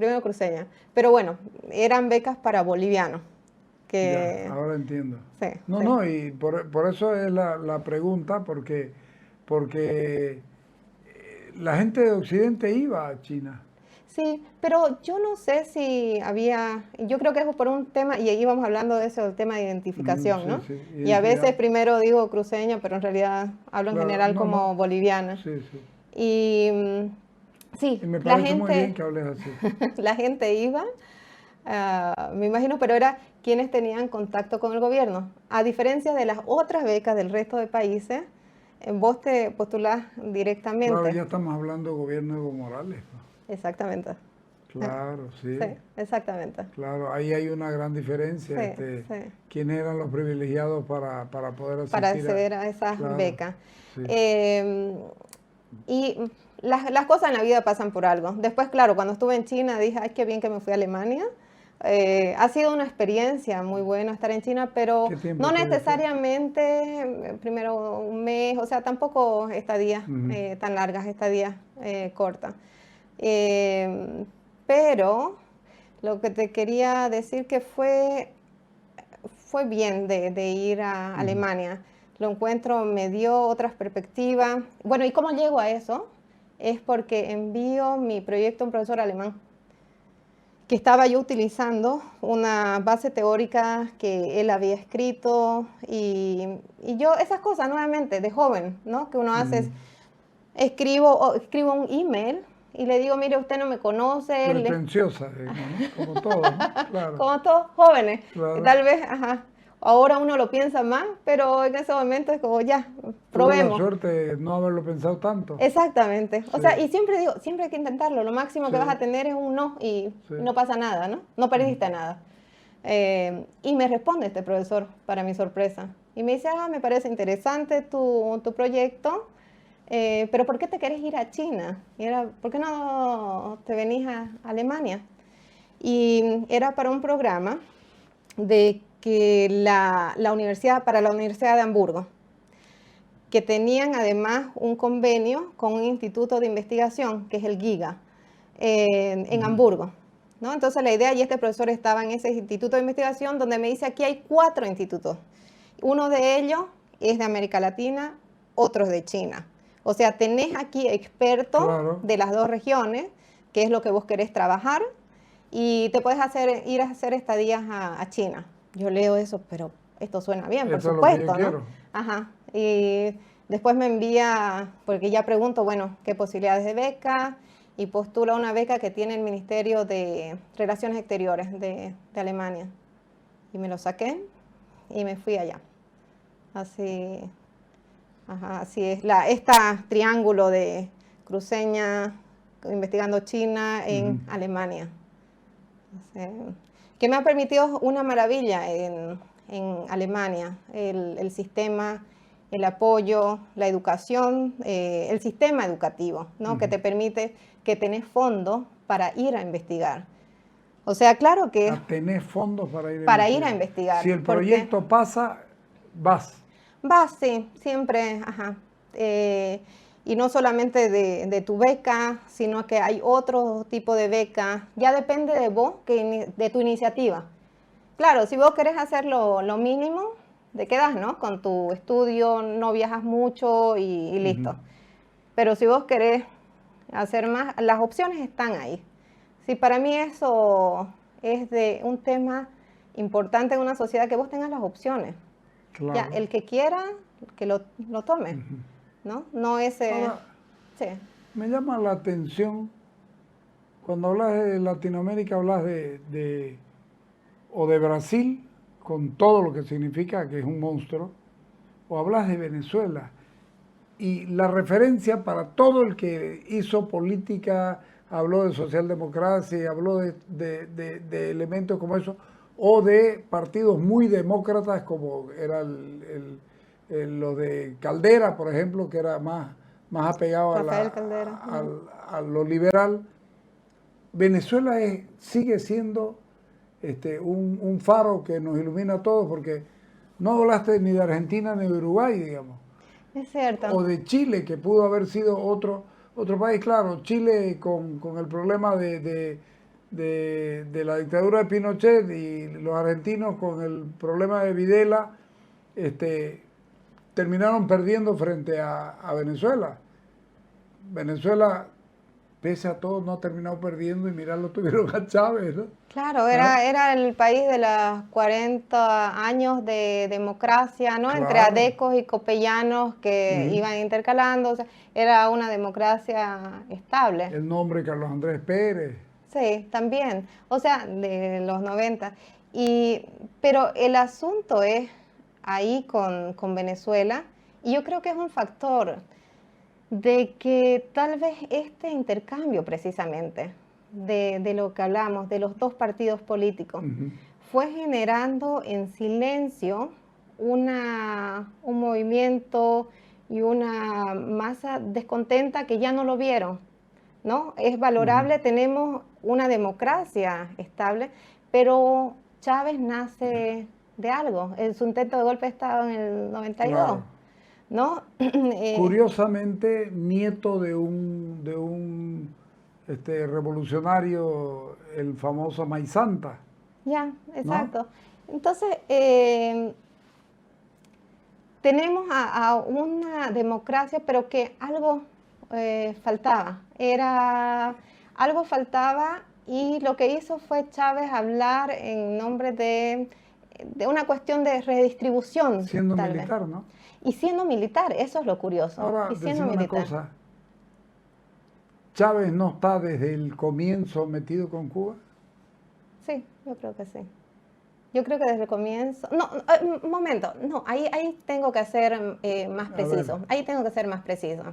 Pero bueno, eran becas para bolivianos. Ya, ahora entiendo. Sí, No, sí. no, y por eso es la pregunta, porque la gente de Occidente iba a China. Sí, pero yo no sé si había, yo creo que es por un tema, y íbamos hablando de eso, el tema de identificación, Sí, ¿no? sí, Y a veces identidad. primero digo cruceña, pero en realidad hablo en Claro, general no, como no. boliviana. Sí, sí. Y sí, Y me la parece muy bien gente, que hables así. la gente iba, me imagino, pero era quienes tenían contacto con el gobierno. A diferencia de las otras becas del resto de países, vos te postulás Claro, directamente. ya estamos hablando de gobierno de Evo Morales, ¿no? Exactamente. Claro, sí. Sí, exactamente. Claro, ahí hay una gran diferencia. Sí, sí. ¿Quiénes eran los privilegiados para poder Para asistir a...? acceder a esas Claro, becas. sí. Y las cosas en la vida pasan por algo. Después, claro, cuando estuve en China dije, ay, qué bien que me fui a Alemania. Ha sido una experiencia muy buena estar en China, pero ¿Qué tiempo no estuviste? necesariamente, primero un mes, o sea, tampoco estadías tan largas, estadías cortas. Eh, pero lo que te quería decir que fue bien de ir a Alemania. Lo encuentro, me dio otras perspectivas. Bueno, ¿y cómo llego a eso? Es porque envío mi proyecto a un profesor alemán que estaba yo utilizando una base teórica que él había escrito y yo esas cosas nuevamente de joven, ¿no? Que uno hace, escribo un email y le digo, mire, usted no me conoce, Pretenciosa, digamos, ¿no? Como todos, ¿no? Claro, como todos jóvenes, que claro. tal vez, ajá, ahora uno lo piensa más, pero en ese momento es como ya, Tuve la probemos. suerte de no haberlo pensado tanto. Exactamente. O Sí, sea, y siempre digo, siempre hay que intentarlo. Lo máximo sí, que vas a tener es un no y sí. no pasa nada, ¿no? No perdiste nada. Y me responde este profesor, para mi sorpresa. Y me dice, me parece interesante tu proyecto, pero ¿por qué te querés ir a China? Y era, ¿por qué no te venís a Alemania? Y era para un programa de que para la Universidad de Hamburgo, que tenían además un convenio con un instituto de investigación, que es el GIGA, en Hamburgo. ¿No? Entonces la idea, y este profesor estaba en ese instituto de investigación, donde me dice, aquí hay 4 institutos. Uno de ellos es de América Latina, otros de China. O sea, tenés aquí expertos Claro. de las 2 regiones, que es lo que vos querés trabajar, y te puedes ir a hacer estadías a China. Yo leo eso, pero esto suena bien, por Esto es lo que yo supuesto, ¿no? quiero. Ajá. Y después me envía, porque ya pregunto, bueno, qué posibilidades de beca, y postula una beca que tiene el Ministerio de Relaciones Exteriores de Alemania. Y me lo saqué y me fui allá. Así, así es. Esta triángulo de cruceña, investigando China en Alemania. Que me ha permitido una maravilla en Alemania, el sistema, el apoyo, la educación, el sistema educativo, ¿no? Que te permite que tenés fondos para ir a investigar. O sea, claro que A tener fondos para ir a investigar. Si el porque proyecto pasa, vas. vas, sí, siempre, y no solamente de tu beca, sino que hay otro tipo de beca. Ya depende de vos, de tu iniciativa. Claro, si vos querés hacer lo mínimo, te quedas, ¿no? Con tu estudio, no viajas mucho y listo. Pero si vos querés hacer más, las opciones están ahí. Sí, para mí eso es de un tema importante en una sociedad, que vos tengas las opciones. Claro. Ya, el que quiera, que lo tome, ¿no? No ese... Ahora, Sí. me llama la atención Cuando hablas de Latinoamérica, hablas o de Brasil, con todo lo que significa, que es un monstruo, o hablas de Venezuela. Y la referencia para todo el que hizo política, habló de socialdemocracia, habló de elementos como eso, o de partidos muy demócratas como era lo de Caldera, por ejemplo, que era más apegado Rafael Caldera. a lo liberal. Venezuela sigue siendo un faro que nos ilumina a todos, porque no hablaste ni de Argentina ni de Uruguay, digamos. Es cierto. O de Chile, que pudo haber sido otro país. Claro, Chile con el problema de la dictadura de Pinochet, y los argentinos con el problema de Videla, terminaron perdiendo frente a Venezuela. Venezuela, pese a todo, no ha terminado perdiendo, y mirá, lo tuvieron a Chávez, ¿no? Claro, era el país de los 40 años de democracia, ¿no? Claro. Entre adecos y copellanos que iban intercalando, o sea, era una democracia estable. El nombre Carlos Andrés Pérez. Sí, también, o sea, de los 90. Pero el asunto es ahí con Venezuela, y yo creo que es un factor de que tal vez este intercambio precisamente de lo que hablamos, de los dos partidos políticos, fue generando en silencio un movimiento y una masa descontenta que ya no lo vieron, ¿no? Es valorable, tenemos una democracia estable, pero Chávez nace de algo. Su intento de golpe de Estado en el 92. Claro. ¿No? Curiosamente, nieto de un revolucionario, el famoso Maizanta. Ya, exacto. ¿No? Entonces, tenemos a una democracia, pero que algo faltaba. Algo faltaba, y lo que hizo fue Chávez hablar en nombre de una cuestión de redistribución. Siendo militar, ¿no? Y siendo militar, eso es lo curioso. Ahora, y siendo militar. Una cosa, ¿Chávez no está desde el comienzo metido con Cuba? Sí, yo creo que sí. Yo creo que desde el comienzo... No, un momento, no, ahí tengo que ser más preciso. Ahí tengo que ser más preciso.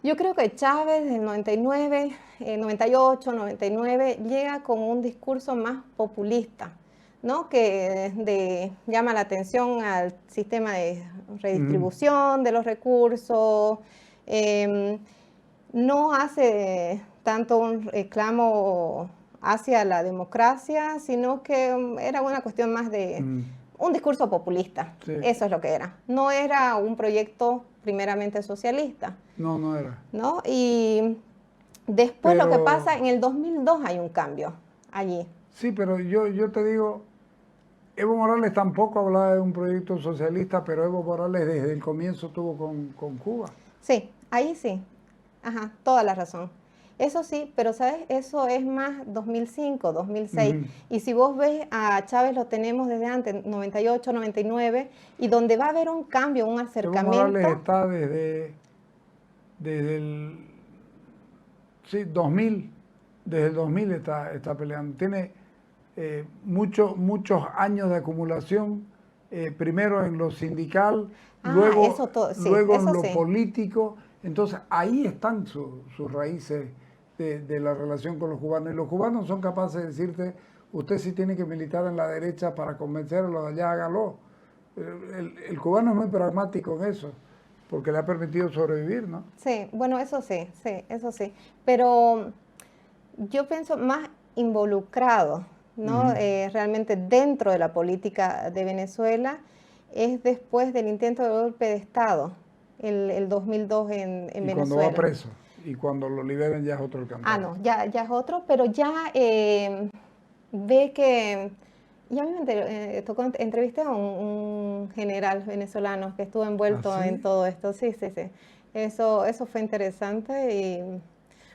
Yo creo que Chávez del 99, 98, 99, llega con un discurso más populista, ¿no? Que llama la atención al sistema de redistribución de los recursos, no hace tanto un reclamo hacia la democracia, sino que era una cuestión más de un discurso populista. Sí. Eso es lo que era. No era un proyecto primeramente socialista. No era. ¿No? Y después lo que pasa, en el 2002 hay un cambio allí. Sí, pero yo te digo, Evo Morales tampoco hablaba de un proyecto socialista, pero Evo Morales desde el comienzo estuvo con Cuba. Sí, ahí sí. Ajá, toda la razón. Eso sí, pero ¿sabes? Eso es más 2005, 2006. Y si vos ves a Chávez, lo tenemos desde antes, 98, 99, y donde va a haber un cambio, un acercamiento. Evo Morales está desde el 2000, desde el 2000 está peleando. Tiene muchos años de acumulación, primero en lo sindical, luego en lo político. Entonces ahí están sus raíces de la relación con los cubanos. Y los cubanos son capaces de decirte, usted sí tiene que militar en la derecha para convencer a los de allá, hágalo. El cubano es muy pragmático en eso, porque le ha permitido sobrevivir, ¿no? Sí, bueno, eso sí, eso sí. Pero yo pienso más involucrado, ¿no? Realmente dentro de la política de Venezuela, es después del intento de golpe de Estado, el 2002 en Venezuela. Cuando va preso, y cuando lo liberen ya es otro el cantante. Ah, no, ya es otro, pero ya ve que... Y a mí me tocó entrevistar a un general venezolano que estuvo envuelto en todo esto. Sí. Eso fue interesante. Y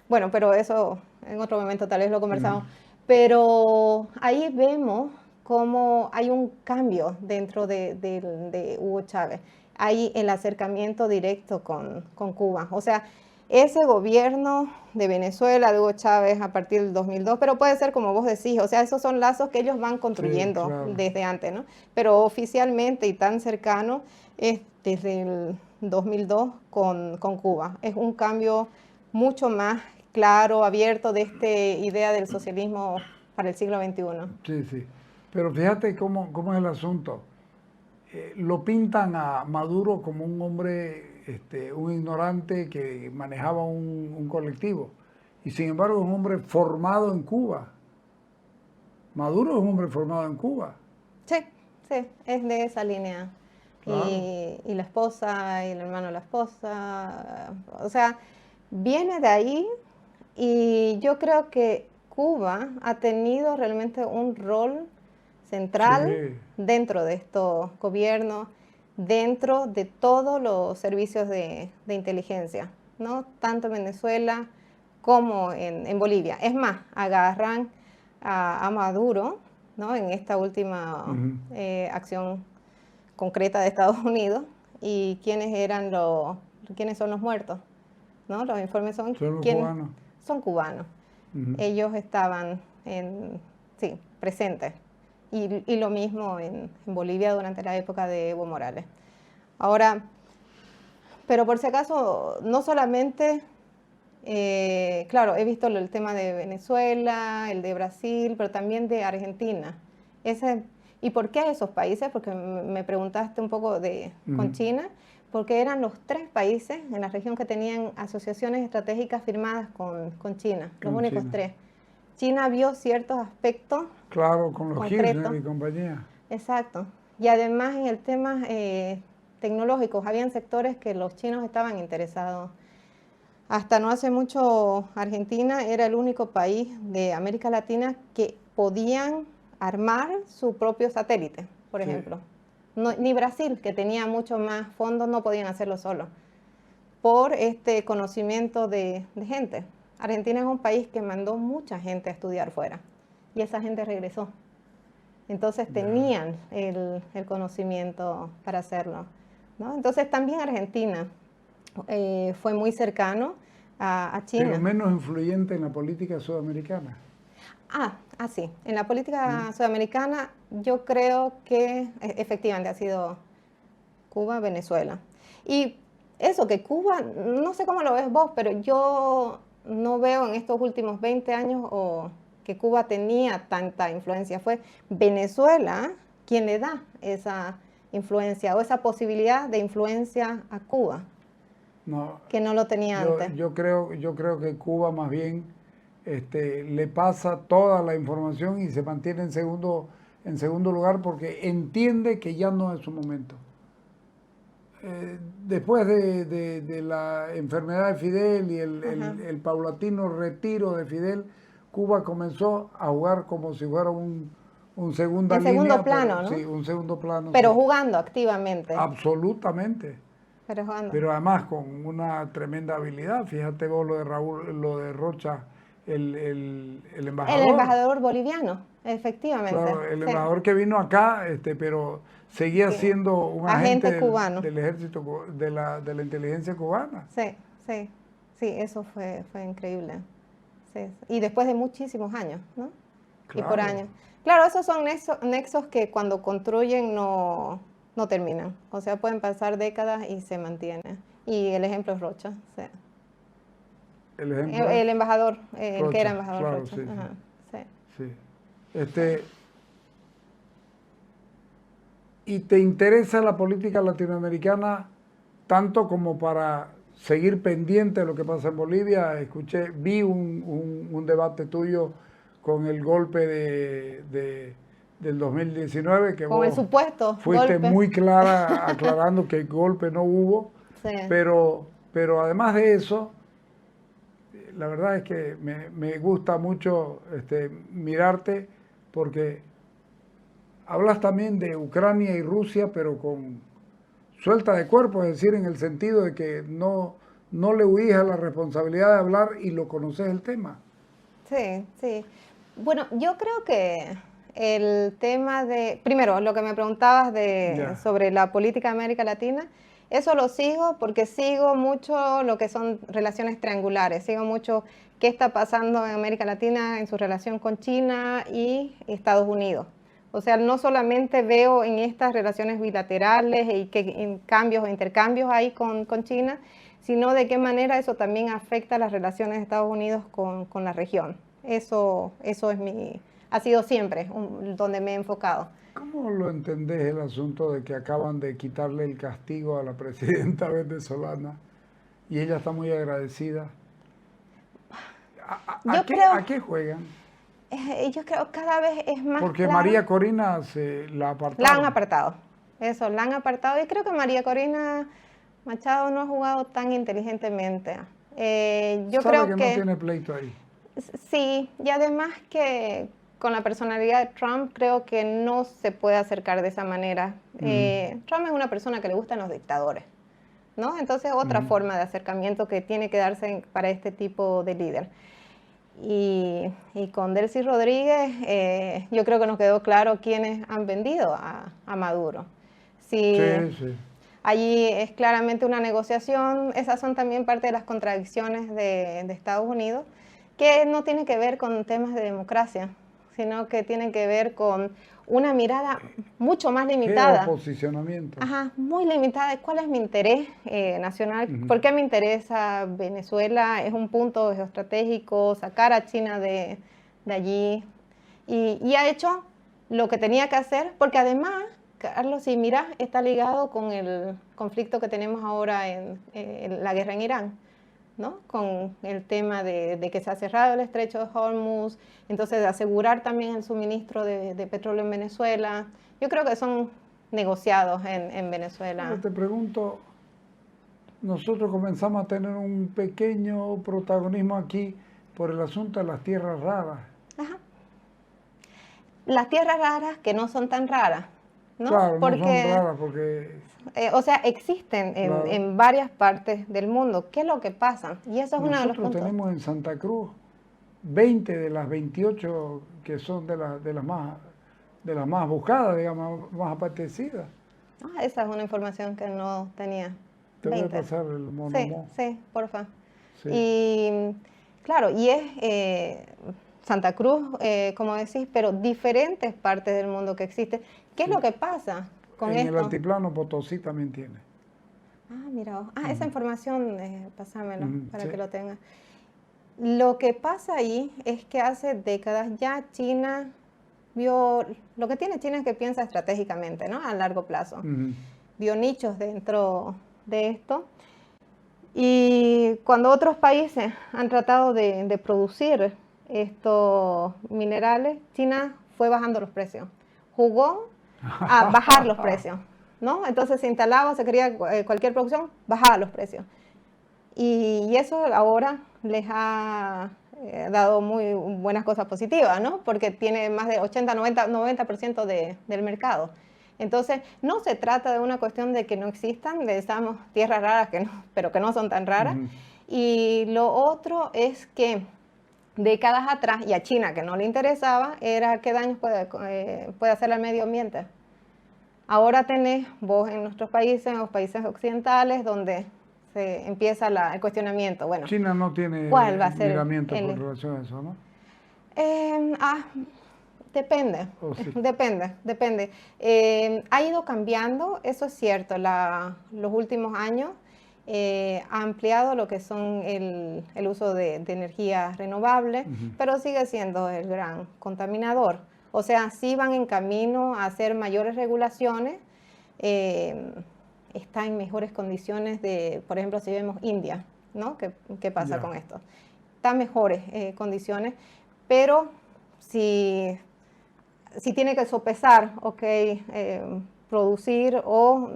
bueno, pero eso en otro momento tal vez lo conversamos. Pero ahí vemos cómo hay un cambio dentro de Hugo Chávez. Hay el acercamiento directo con Cuba. O sea, ese gobierno de Venezuela, de Hugo Chávez a partir del 2002, pero puede ser como vos decís, o sea, esos son lazos que ellos van construyendo Sí, claro. desde antes, ¿no? Pero oficialmente y tan cercano es desde el 2002 con Cuba. Es un cambio mucho más claro, abierto de esta idea del socialismo para el siglo XXI. Sí, sí. Pero fíjate cómo es el asunto. Lo pintan a Maduro como un hombre, un ignorante que manejaba un colectivo. Y sin embargo es un hombre formado en Cuba. Maduro es un hombre formado en Cuba. Sí, sí, es de esa línea. Claro. Y la esposa, y el hermano de la esposa, o sea, viene de ahí y yo creo que Cuba ha tenido realmente un rol central Sí, dentro de estos gobiernos, dentro de todos los servicios de inteligencia, ¿no? Tanto en Venezuela como en Bolivia. Es más, agarran a Maduro, ¿no? En esta última acción concreta de Estados Unidos y quiénes son los muertos, ¿no? Los informes son son los quiénes cubanos. son cubanos. Ellos estaban presentes. Y lo mismo en Bolivia durante la época de Evo Morales. Ahora, pero por si acaso, no solamente, claro, he visto el tema de Venezuela, el de Brasil, pero también de Argentina. ¿Y por qué esos países? Porque me preguntaste un poco con China, porque eran los 3 países en la región que tenían asociaciones estratégicas firmadas con China, los únicos 3. China vio ciertos aspectos. Claro, con los concretos. Kirchner y compañía. Exacto. Y además en el tema tecnológicos, habían sectores que los chinos estaban interesados. Hasta no hace mucho, Argentina era el único país de América Latina que podían armar su propio satélite, por ejemplo. No, ni Brasil, que tenía mucho más fondos, no podían hacerlo solo, por este conocimiento de gente. Argentina es un país que mandó mucha gente a estudiar fuera y esa gente regresó. Entonces tenían el conocimiento para hacerlo, ¿no? Entonces también Argentina fue muy cercano a China. Pero menos influyente en la política sudamericana. Sí. En la política sudamericana yo creo que efectivamente ha sido Cuba, Venezuela. Y eso, que Cuba, no sé cómo lo ves vos, pero yo no veo en estos últimos 20 años que Cuba tenía tanta influencia. Fue Venezuela quien le da esa influencia o esa posibilidad de influencia a Cuba, que no lo tenía antes. Yo creo que Cuba más bien le pasa toda la información y se mantiene en segundo lugar porque entiende que ya no es su momento. Después de la enfermedad de Fidel y el paulatino retiro de Fidel, Cuba comenzó a jugar como si fuera un segunda línea. Segundo plano, ¿no? Sí, un segundo plano. Pero sí. Jugando activamente. Absolutamente. Pero jugando. Pero además con una tremenda habilidad. Fíjate vos lo de Rocha, el embajador. El embajador boliviano, efectivamente. Claro, el embajador que vino acá, pero seguía siendo un agente cubano del ejército, de la inteligencia cubana. Sí, eso fue increíble. Sí. Y después de muchísimos años, ¿no? Claro. Y por años. Claro, esos son nexos que cuando construyen no terminan. O sea, pueden pasar décadas y se mantienen. Y el ejemplo es Rocha. Sí. ¿El ejemplo? El embajador, Rocha, el que era embajador claro, Rocha. Sí. ¿Y te interesa la política latinoamericana tanto como para seguir pendiente de lo que pasa en Bolivia? Vi un debate tuyo con el golpe del 2019, que con vos el supuesto fuiste golpe. muy clara aclarando que el golpe no hubo, Sí. pero además de eso, la verdad es que me gusta mucho mirarte porque hablas también de Ucrania y Rusia, pero con suelta de cuerpo, es decir, en el sentido de que no le huís a la responsabilidad de hablar y lo conoces el tema. Sí. Bueno, yo creo que el tema primero, lo que me preguntabas sobre la política de América Latina, Eso lo sigo porque sigo mucho lo que son relaciones triangulares, sigo mucho qué está pasando en América Latina en su relación con China y Estados Unidos. O sea, no solamente veo en estas relaciones bilaterales y qué cambios o intercambios hay con China, sino de qué manera eso también afecta las relaciones de Estados Unidos con la región. Eso es ha sido siempre donde me he enfocado. ¿Cómo lo entendés el asunto de que acaban de quitarle el castigo a la presidenta venezolana y ella está muy agradecida? ¿A qué juegan? Yo creo que cada vez es más Porque claro. María Corina la apartaron. La han apartado. Eso, la han apartado. Y creo que María Corina Machado no ha jugado tan inteligentemente. Yo ¿Sabe creo que no tiene pleito ahí? Sí, y además que con la personalidad de Trump creo que no se puede acercar de esa manera. Trump es una persona que le gustan los dictadores, ¿no? Entonces otra forma de acercamiento que tiene que darse para este tipo de líder. Y con Delcy Rodríguez, yo creo que nos quedó claro quiénes han vendido a Maduro. Sí. Allí es claramente una negociación, esas son también parte de las contradicciones de Estados Unidos, que no tiene que ver con temas de democracia, sino que tiene que ver con una mirada mucho más limitada. Geoposicionamiento. Ajá, muy limitada. ¿Cuál es mi interés nacional? ¿Por qué me interesa Venezuela? Es un punto geoestratégico, sacar a China de allí. Y ha hecho lo que tenía que hacer, porque además, Carlos, si miras, está ligado con el conflicto que tenemos ahora en la guerra en Irán, ¿no? Con el tema de que se ha cerrado el estrecho de Hormuz, entonces de asegurar también el suministro de petróleo en Venezuela. Yo creo que son negociados en Venezuela. Pero te pregunto, nosotros comenzamos a tener un pequeño protagonismo aquí por el asunto de las tierras raras. Ajá. Las tierras raras que no son tan raras, ¿no? Claro, no son raras porque... o sea, existen en varias partes del mundo. ¿Qué es lo que pasa? Y eso es uno de los puntos. Nosotros tenemos en Santa Cruz 20 de las 28 que son de las más buscadas, digamos, más apetecidas. Esa es una información que no tenía. Te voy a pasar el monomó. Sí, porfa. Sí. Y claro, y es Santa Cruz, como decís, pero diferentes partes del mundo que existen. ¿Qué es lo que pasa con esto? En el altiplano Potosí también tiene. Mira, esa información, pásamelo para que lo tengas. Lo que pasa ahí es que hace décadas ya China vio, lo que tiene China es que piensa estratégicamente, ¿no? A largo plazo. Vio nichos dentro de esto. Y cuando otros países han tratado de producir estos minerales, China fue bajando los precios. Jugó a bajar los precios, ¿no? Entonces se instalaba, se quería cualquier producción, bajaba los precios. Y eso ahora les ha dado muy buenas cosas positivas, ¿no? Porque tiene más de 80, 90% del mercado. Entonces, no se trata de una cuestión de que no existan, necesitamos tierras raras, pero que no son tan raras. Y lo otro es que décadas atrás, y a China que no le interesaba, era qué daños puede hacer al medio ambiente. Ahora tenés vos en nuestros países, en los países occidentales, donde se empieza el cuestionamiento. Bueno, China no tiene miramiento con relación a eso, ¿no? Depende, sí. depende. Ha ido cambiando, eso es cierto, los últimos años ha ampliado lo que son el uso de energías renovables, pero sigue siendo el gran contaminador. O sea, sí van en camino a hacer mayores regulaciones, está en mejores condiciones por ejemplo, si vemos India, ¿no? ¿Qué pasa con esto? Está en mejores condiciones, pero si tiene que sopesar, producir o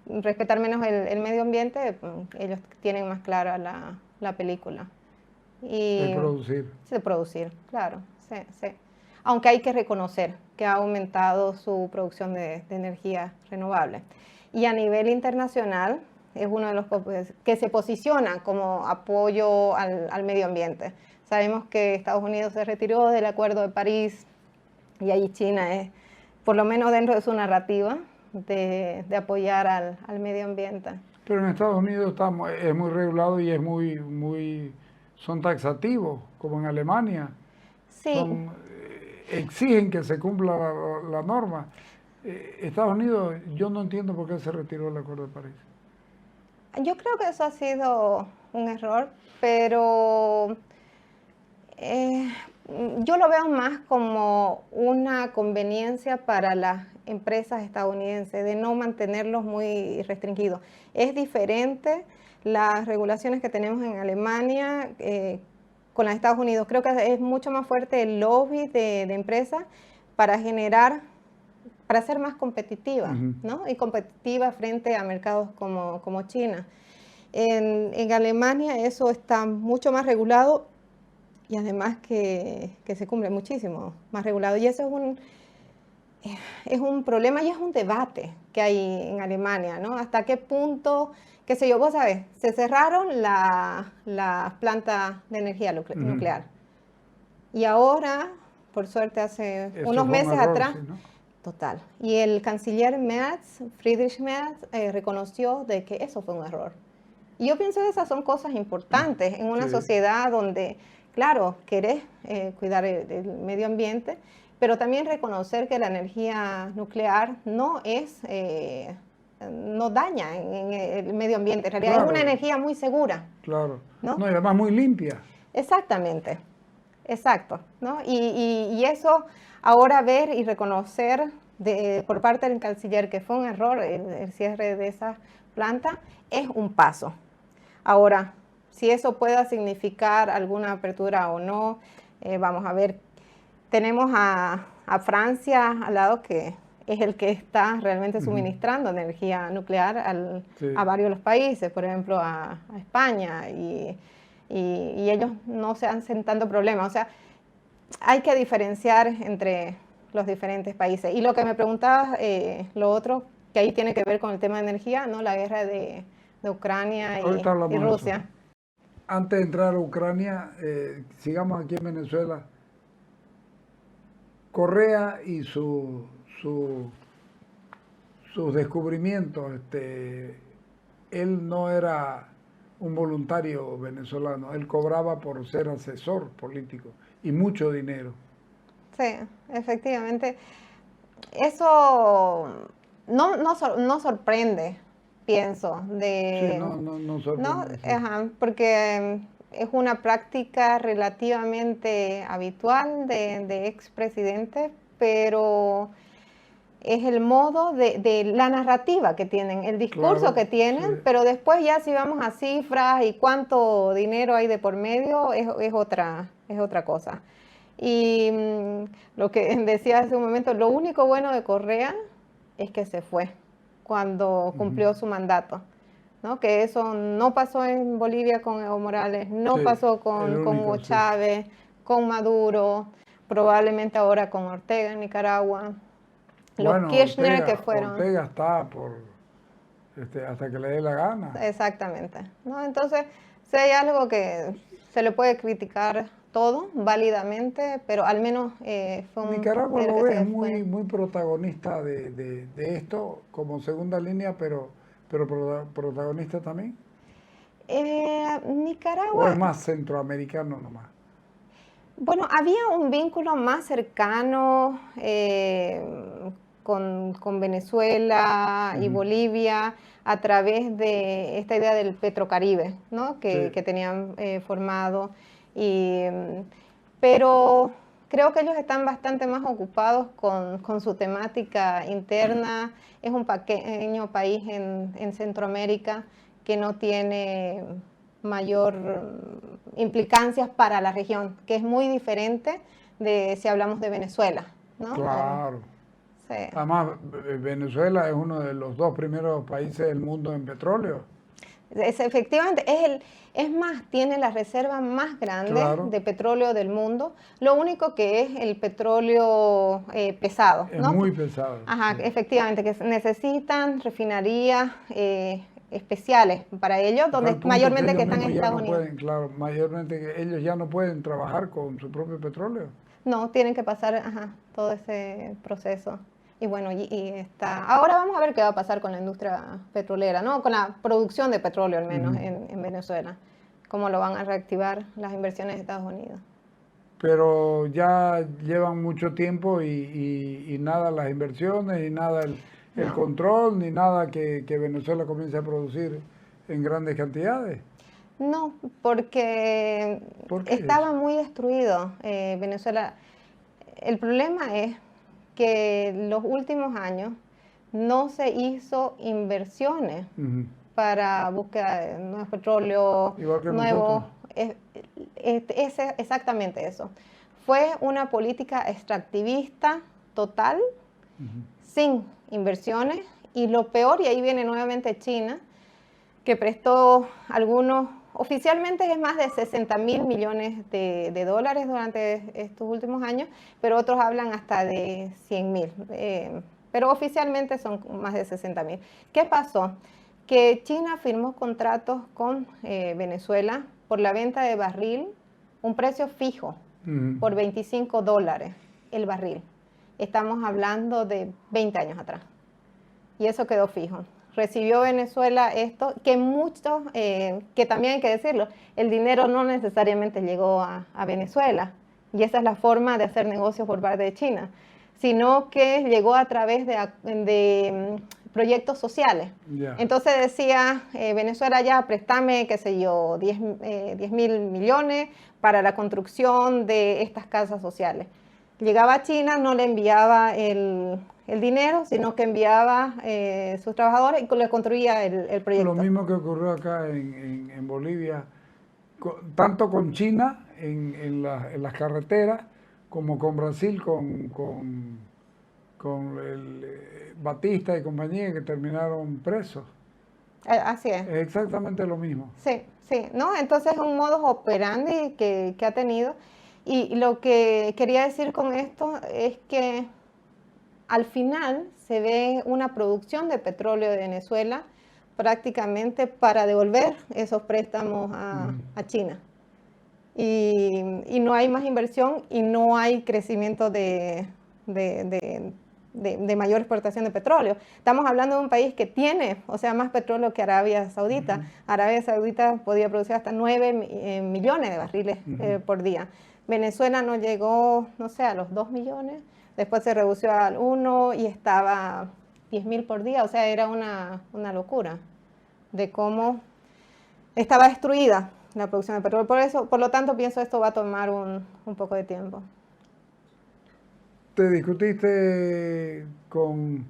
respetar menos el medio ambiente, ellos tienen más clara la película. De producir. De producir, claro, sí. Aunque hay que reconocer que ha aumentado su producción de energías renovables. Y a nivel internacional es uno de los que se posiciona como apoyo al medio ambiente. Sabemos que Estados Unidos se retiró del Acuerdo de París y ahí China es, por lo menos dentro de su narrativa, de apoyar al medio ambiente. Pero en Estados Unidos es muy regulado y es son taxativos, como en Alemania. Sí. Exigen que se cumpla la norma. Estados Unidos, yo no entiendo por qué se retiró el Acuerdo de París. Yo creo que eso ha sido un error, pero yo lo veo más como una conveniencia para las empresas estadounidenses de no mantenerlos muy restringidos. Es diferente las regulaciones que tenemos en Alemania con las de Estados Unidos. Creo que es mucho más fuerte el lobby de empresas para ser más competitiva, ¿no? Y competitiva frente a mercados como China. En Alemania eso está mucho más regulado y además que se cumple muchísimo más regulado. Y eso es un problema y es un debate que hay en Alemania, ¿no? Hasta qué punto, qué sé yo, vos sabés, se cerraron las plantas de energía nuclear. Y ahora, por suerte, hace unos meses atrás, sí, ¿no? Total. Y el canciller Friedrich Merz, reconoció de que eso fue un error. Y yo pienso que esas son cosas importantes en una sociedad donde, claro, querés cuidar el medio ambiente, pero también reconocer que la energía nuclear no daña en el medio ambiente. En realidad es una energía muy segura. Claro. ¿No? No, y además muy limpia. Exactamente. Exacto, ¿no? Y eso, ahora ver y reconocer por parte del canciller que fue un error el cierre de esa planta, es un paso. Ahora, si eso pueda significar alguna apertura o no, vamos a ver. Tenemos a Francia al lado, que es el que está realmente suministrando energía nuclear a varios de los países, por ejemplo a España, y ellos no se hacen tanto problema. O sea, hay que diferenciar entre los diferentes países. Y lo que me preguntabas, lo otro, que ahí tiene que ver con el tema de energía, ¿no? La guerra de Ucrania y Rusia. Antes de entrar a Ucrania, sigamos aquí en Venezuela. Correa y sus descubrimientos, él no era un voluntario venezolano, él cobraba por ser asesor político y mucho dinero. Sí, efectivamente. Eso no sorprende, pienso. Sí, no sorprende. ¿no? Sí. Ajá, porque es una práctica relativamente habitual de expresidentes, pero es el modo de la narrativa que tienen, el discurso que tienen, pero después ya si vamos a cifras y cuánto dinero hay de por medio, es otra cosa. Y lo que decía hace un momento, lo único bueno de Correa es que se fue cuando cumplió su mandato, ¿no? Que eso no pasó en Bolivia con Evo Morales, no pasó con Hugo Chávez, con Maduro, probablemente ahora con Ortega en Nicaragua. Los Kirchner Ortega, que fueron. Ortega está por hasta que le dé la gana. Exactamente, ¿no? Entonces, si hay algo que se le puede criticar todo válidamente, pero al menos fue un... Nicaragua lo ves muy protagonista de esto como segunda línea, pero protagonista también. Nicaragua... ¿O es más centroamericano nomás? Bueno, había un vínculo más cercano con Venezuela y Bolivia a través de esta idea del Petrocaribe, ¿no? que tenían formado. Pero creo que ellos están bastante más ocupados con su temática interna. Es un pequeño país en Centroamérica que no tiene mayor implicancias para la región, que es muy diferente de si hablamos de Venezuela, ¿no? Claro. Sí. Además, Venezuela es uno de los 2 primeros países del mundo en petróleo. Efectivamente, es más, tiene la reserva más grande de petróleo del mundo. Lo único que es el petróleo pesado, ¿no? Es muy pesado. Ajá, efectivamente, que necesitan refinerías especiales para ellos, donde mayormente que están en Estados Unidos. Claro, mayormente que ellos ya no pueden trabajar con su propio petróleo. No, tienen que pasar todo ese proceso. Y bueno, ahora vamos a ver qué va a pasar con la industria petrolera, ¿no? Con la producción de petróleo al menos en Venezuela. Cómo lo van a reactivar las inversiones de Estados Unidos. Pero ya llevan mucho tiempo y nada las inversiones, y nada el control, ni nada que Venezuela comience a producir en grandes cantidades. No, porque ¿Por qué estaba eso? muy destruido Venezuela. El problema es que los últimos años no se hizo inversiones Ujú. para búsqueda de nuevos petróleo, Igual que nosotros. nuevos... exactamente eso. Fue una política extractivista total, sin inversiones, y lo peor, y ahí viene nuevamente China, que prestó algunos, oficialmente es más de 60.000 millones de dólares durante estos últimos años, pero otros hablan hasta de 100.000, pero oficialmente son más de 60.000. ¿Qué pasó? Que China firmó contratos con Venezuela por la venta de barril, un precio fijo, por $25 el barril. Estamos hablando de 20 años atrás. Y eso quedó fijo. Recibió Venezuela esto, que muchos, que también hay que decirlo, el dinero no necesariamente llegó a Venezuela, y esa es la forma de hacer negocios por parte de China, sino que llegó a través de proyectos sociales. Yeah. Entonces decía, Venezuela ya préstame, qué sé yo, 10.000 millones para la construcción de estas casas sociales. Llegaba a China, no le enviaba el dinero, sino que enviaba sus trabajadores y le construía el proyecto. Lo mismo que ocurrió acá en Bolivia, tanto con China en las carreteras, como con Brasil, con el Batista y compañía, que terminaron presos. Así es. Es exactamente lo mismo. Sí, sí, ¿no? Entonces es un modus operandi que ha tenido. Y lo que quería decir con esto es que al final se ve una producción de petróleo de Venezuela prácticamente para devolver esos préstamos a China. Y no hay más inversión y no hay crecimiento de mayor exportación de petróleo. Estamos hablando de un país que tiene, o sea, más petróleo que Arabia Saudita. Arabia Saudita podía producir hasta 9 millones de barriles por día. Venezuela no llegó, no sé, a los 2 millones. Después se redució al 1 y estaba 10.000 por día. O sea, era una locura de cómo estaba destruida la producción de petróleo. Por lo tanto, pienso esto va a tomar un poco de tiempo. ¿Te discutiste con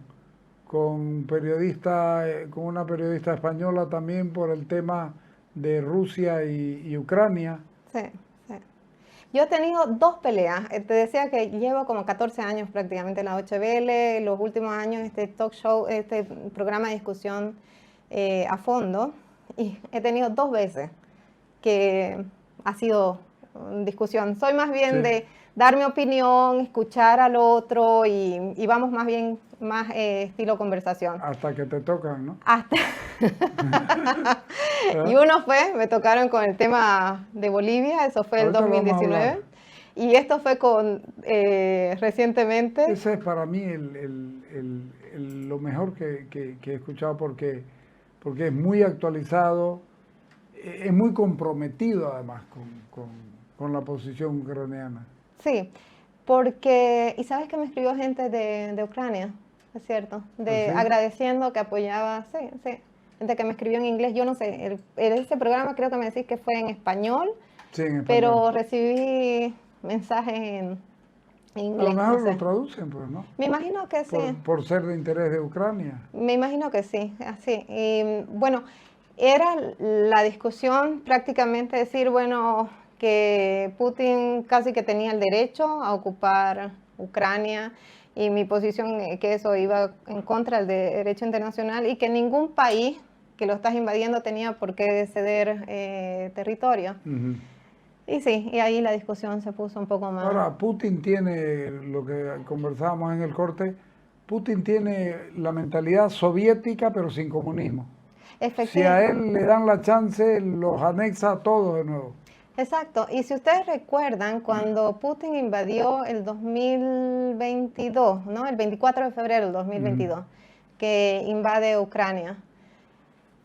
periodista, con una periodista española también por el tema de Rusia y Ucrania? Sí, sí. Yo he tenido 2 peleas. Te decía que llevo como 14 años prácticamente en la 8BL, los últimos años este talk show, este programa de discusión a fondo, y he tenido 2 veces que ha sido discusión. Soy más bien de dar mi opinión, escuchar al otro y vamos más bien estilo conversación. Hasta que te tocan, ¿no? Hasta. Y uno me tocaron con el tema de Bolivia, eso fue el 2019. Y esto fue recientemente. Ese es para mí lo mejor que he escuchado porque es muy actualizado, es muy comprometido además con la posición ucraniana. Sí, porque, y sabes que me escribió gente de Ucrania, es cierto, ¿Sí? Agradeciendo que apoyaba, sí, gente que me escribió en inglés, yo no sé, ese programa creo que me decís que fue en español, sí, en español, pero recibí mensajes en inglés. A lo mejor no sé. lo traducen, pues, ¿no? Me imagino que sí. Por ser de interés de Ucrania. Me imagino que sí, así. Y bueno, era la discusión prácticamente decir, bueno, que Putin casi que tenía el derecho a ocupar Ucrania y mi posición que eso iba en contra del derecho internacional y que ningún país que lo estás invadiendo tenía por qué ceder territorio. Y sí, y ahí la discusión se puso un poco más... Ahora, Putin tiene, lo que conversábamos en el corte, Putin tiene la mentalidad soviética pero sin comunismo. Si a él le dan la chance, los anexa a todos de nuevo. Exacto. Y si ustedes recuerdan, cuando Putin invadió el 2022, ¿no? El 24 de febrero del 2022, que invade Ucrania,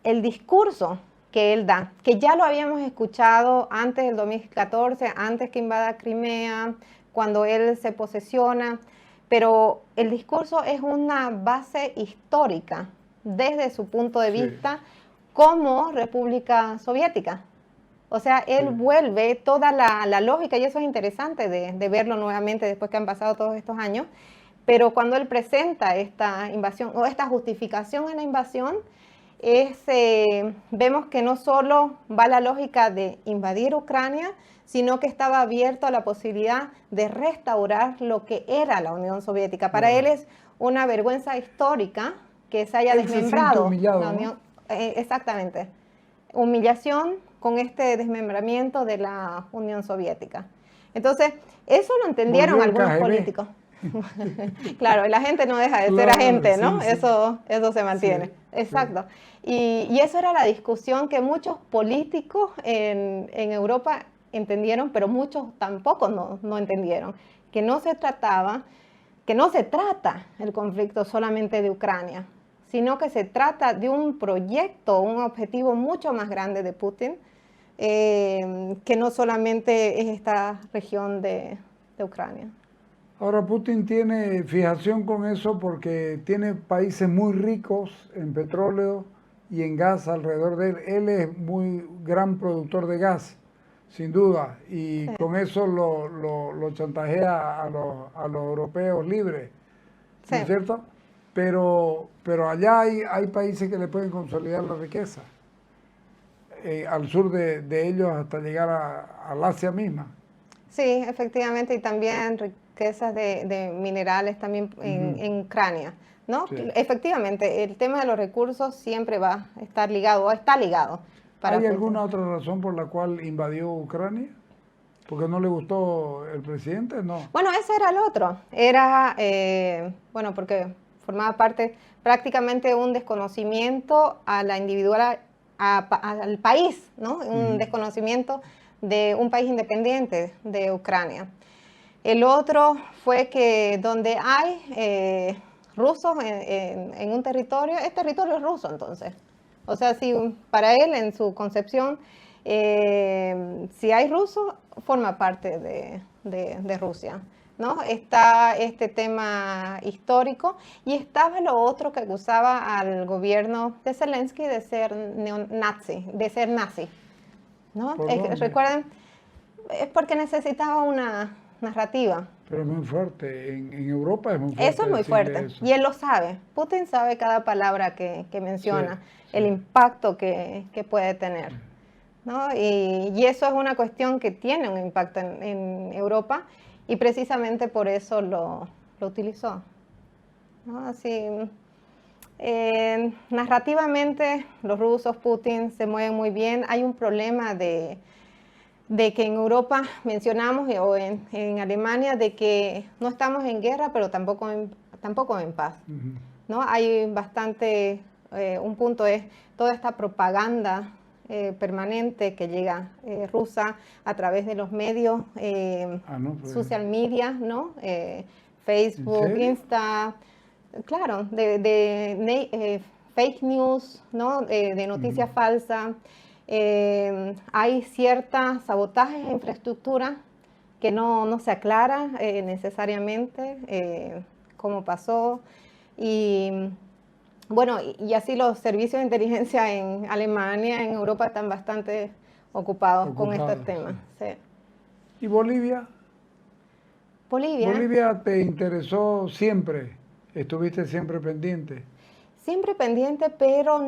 el discurso que él da, que ya lo habíamos escuchado antes del 2014, antes que invada Crimea, cuando él se posesiona, pero el discurso es una base histórica desde su punto de vista como República Soviética. O sea, él vuelve toda la lógica, y eso es interesante de verlo nuevamente después que han pasado todos estos años, pero cuando él presenta esta invasión o esta justificación a la invasión, vemos que no solo va la lógica de invadir Ucrania, sino que estaba abierto a la posibilidad de restaurar lo que era la Unión Soviética. Para él es una vergüenza histórica que se haya desmembrado la Unión. Exactamente. Humillación con este desmembramiento de la Unión Soviética. Entonces, eso lo entendieron algunos políticos. Claro, la gente no deja de ser agente, ¿no? Sí, eso se mantiene. Sí, exacto. Sí. Y eso era la discusión que muchos políticos en Europa entendieron, pero muchos tampoco no entendieron. Que no se trata el conflicto solamente de Ucrania, sino que se trata de un proyecto, un objetivo mucho más grande de Putin, que no solamente es esta región de Ucrania. Ahora Putin tiene fijación con eso porque tiene países muy ricos en petróleo y en gas alrededor de él. Él es muy gran productor de gas, sin duda, y con eso lo chantajea a los europeos libres, ¿no es cierto? Pero allá hay países que le pueden consolidar la riqueza, al sur de ellos hasta llegar al Asia misma. Sí, efectivamente, y también riquezas de minerales también en Ucrania, ¿no? Sí. Efectivamente, el tema de los recursos siempre va a estar ligado, o está ligado. ¿Hay alguna otra razón por la cual invadió Ucrania? ¿Porque no le gustó el presidente? No. Bueno, ese era el otro. Era, bueno, porque formaba parte prácticamente un desconocimiento a la individual, al país, ¿no? Un desconocimiento de un país independiente de Ucrania. El otro fue que donde hay rusos en un territorio, es territorio ruso entonces. O sea, si para él, en su concepción, si hay rusos, forma parte de Rusia, ¿no? Está este tema histórico y estaba lo otro que acusaba al gobierno de Zelensky de ser nazi, ¿no? Recuerden, es porque necesitaba una narrativa. Pero es muy fuerte, en Europa es muy fuerte. Eso es muy fuerte, eso. Y él lo sabe. Putin sabe cada palabra que menciona, el impacto que puede tener, ¿no? Y eso es una cuestión que tiene un impacto en Europa y precisamente por eso lo utilizó, ¿no? Así, narrativamente los rusos, Putin, se mueven muy bien. Hay un problema de que en Europa mencionamos, o en Alemania, de que no estamos en guerra, pero tampoco en paz, ¿no? Hay bastante, un punto es toda esta propaganda permanente que llega rusa a través de los medios, social media, ¿no? Facebook, Insta, claro, de fake news, ¿no? De noticias falsas. Hay cierta sabotaje en infraestructura que no se aclara necesariamente cómo pasó, y bueno, y así los servicios de inteligencia en Alemania, en Europa, están bastante ocupados con estos temas. Sí. ¿Y Bolivia? ¿Bolivia te interesó siempre? ¿Estuviste siempre pendiente? Siempre pendiente, pero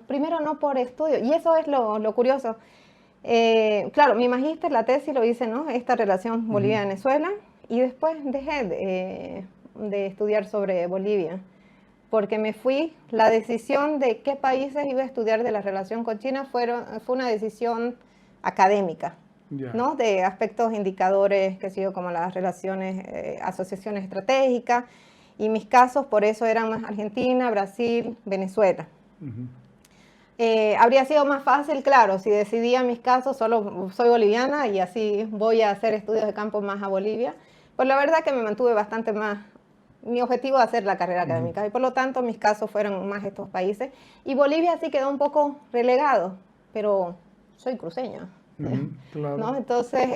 primero no por estudio, y eso es lo curioso. Claro, mi magíster, la tesis lo hice, ¿no? Esta relación Bolivia-Venezuela, y después dejé de estudiar sobre Bolivia, porque me fui. La decisión de qué países iba a estudiar de la relación con China fue una decisión académica, ¿no? De aspectos indicadores, que sido como las relaciones, asociaciones estratégicas. Y mis casos por eso eran más Argentina, Brasil, Venezuela. Habría sido más fácil, claro, si decidía mis casos, solo soy boliviana y así voy a hacer estudios de campo más a Bolivia. Pues la verdad que me mantuve bastante más. Mi objetivo es hacer la carrera académica y por lo tanto mis casos fueron más estos países. Y Bolivia sí quedó un poco relegado, pero soy cruceña, Claro. ¿no? Entonces,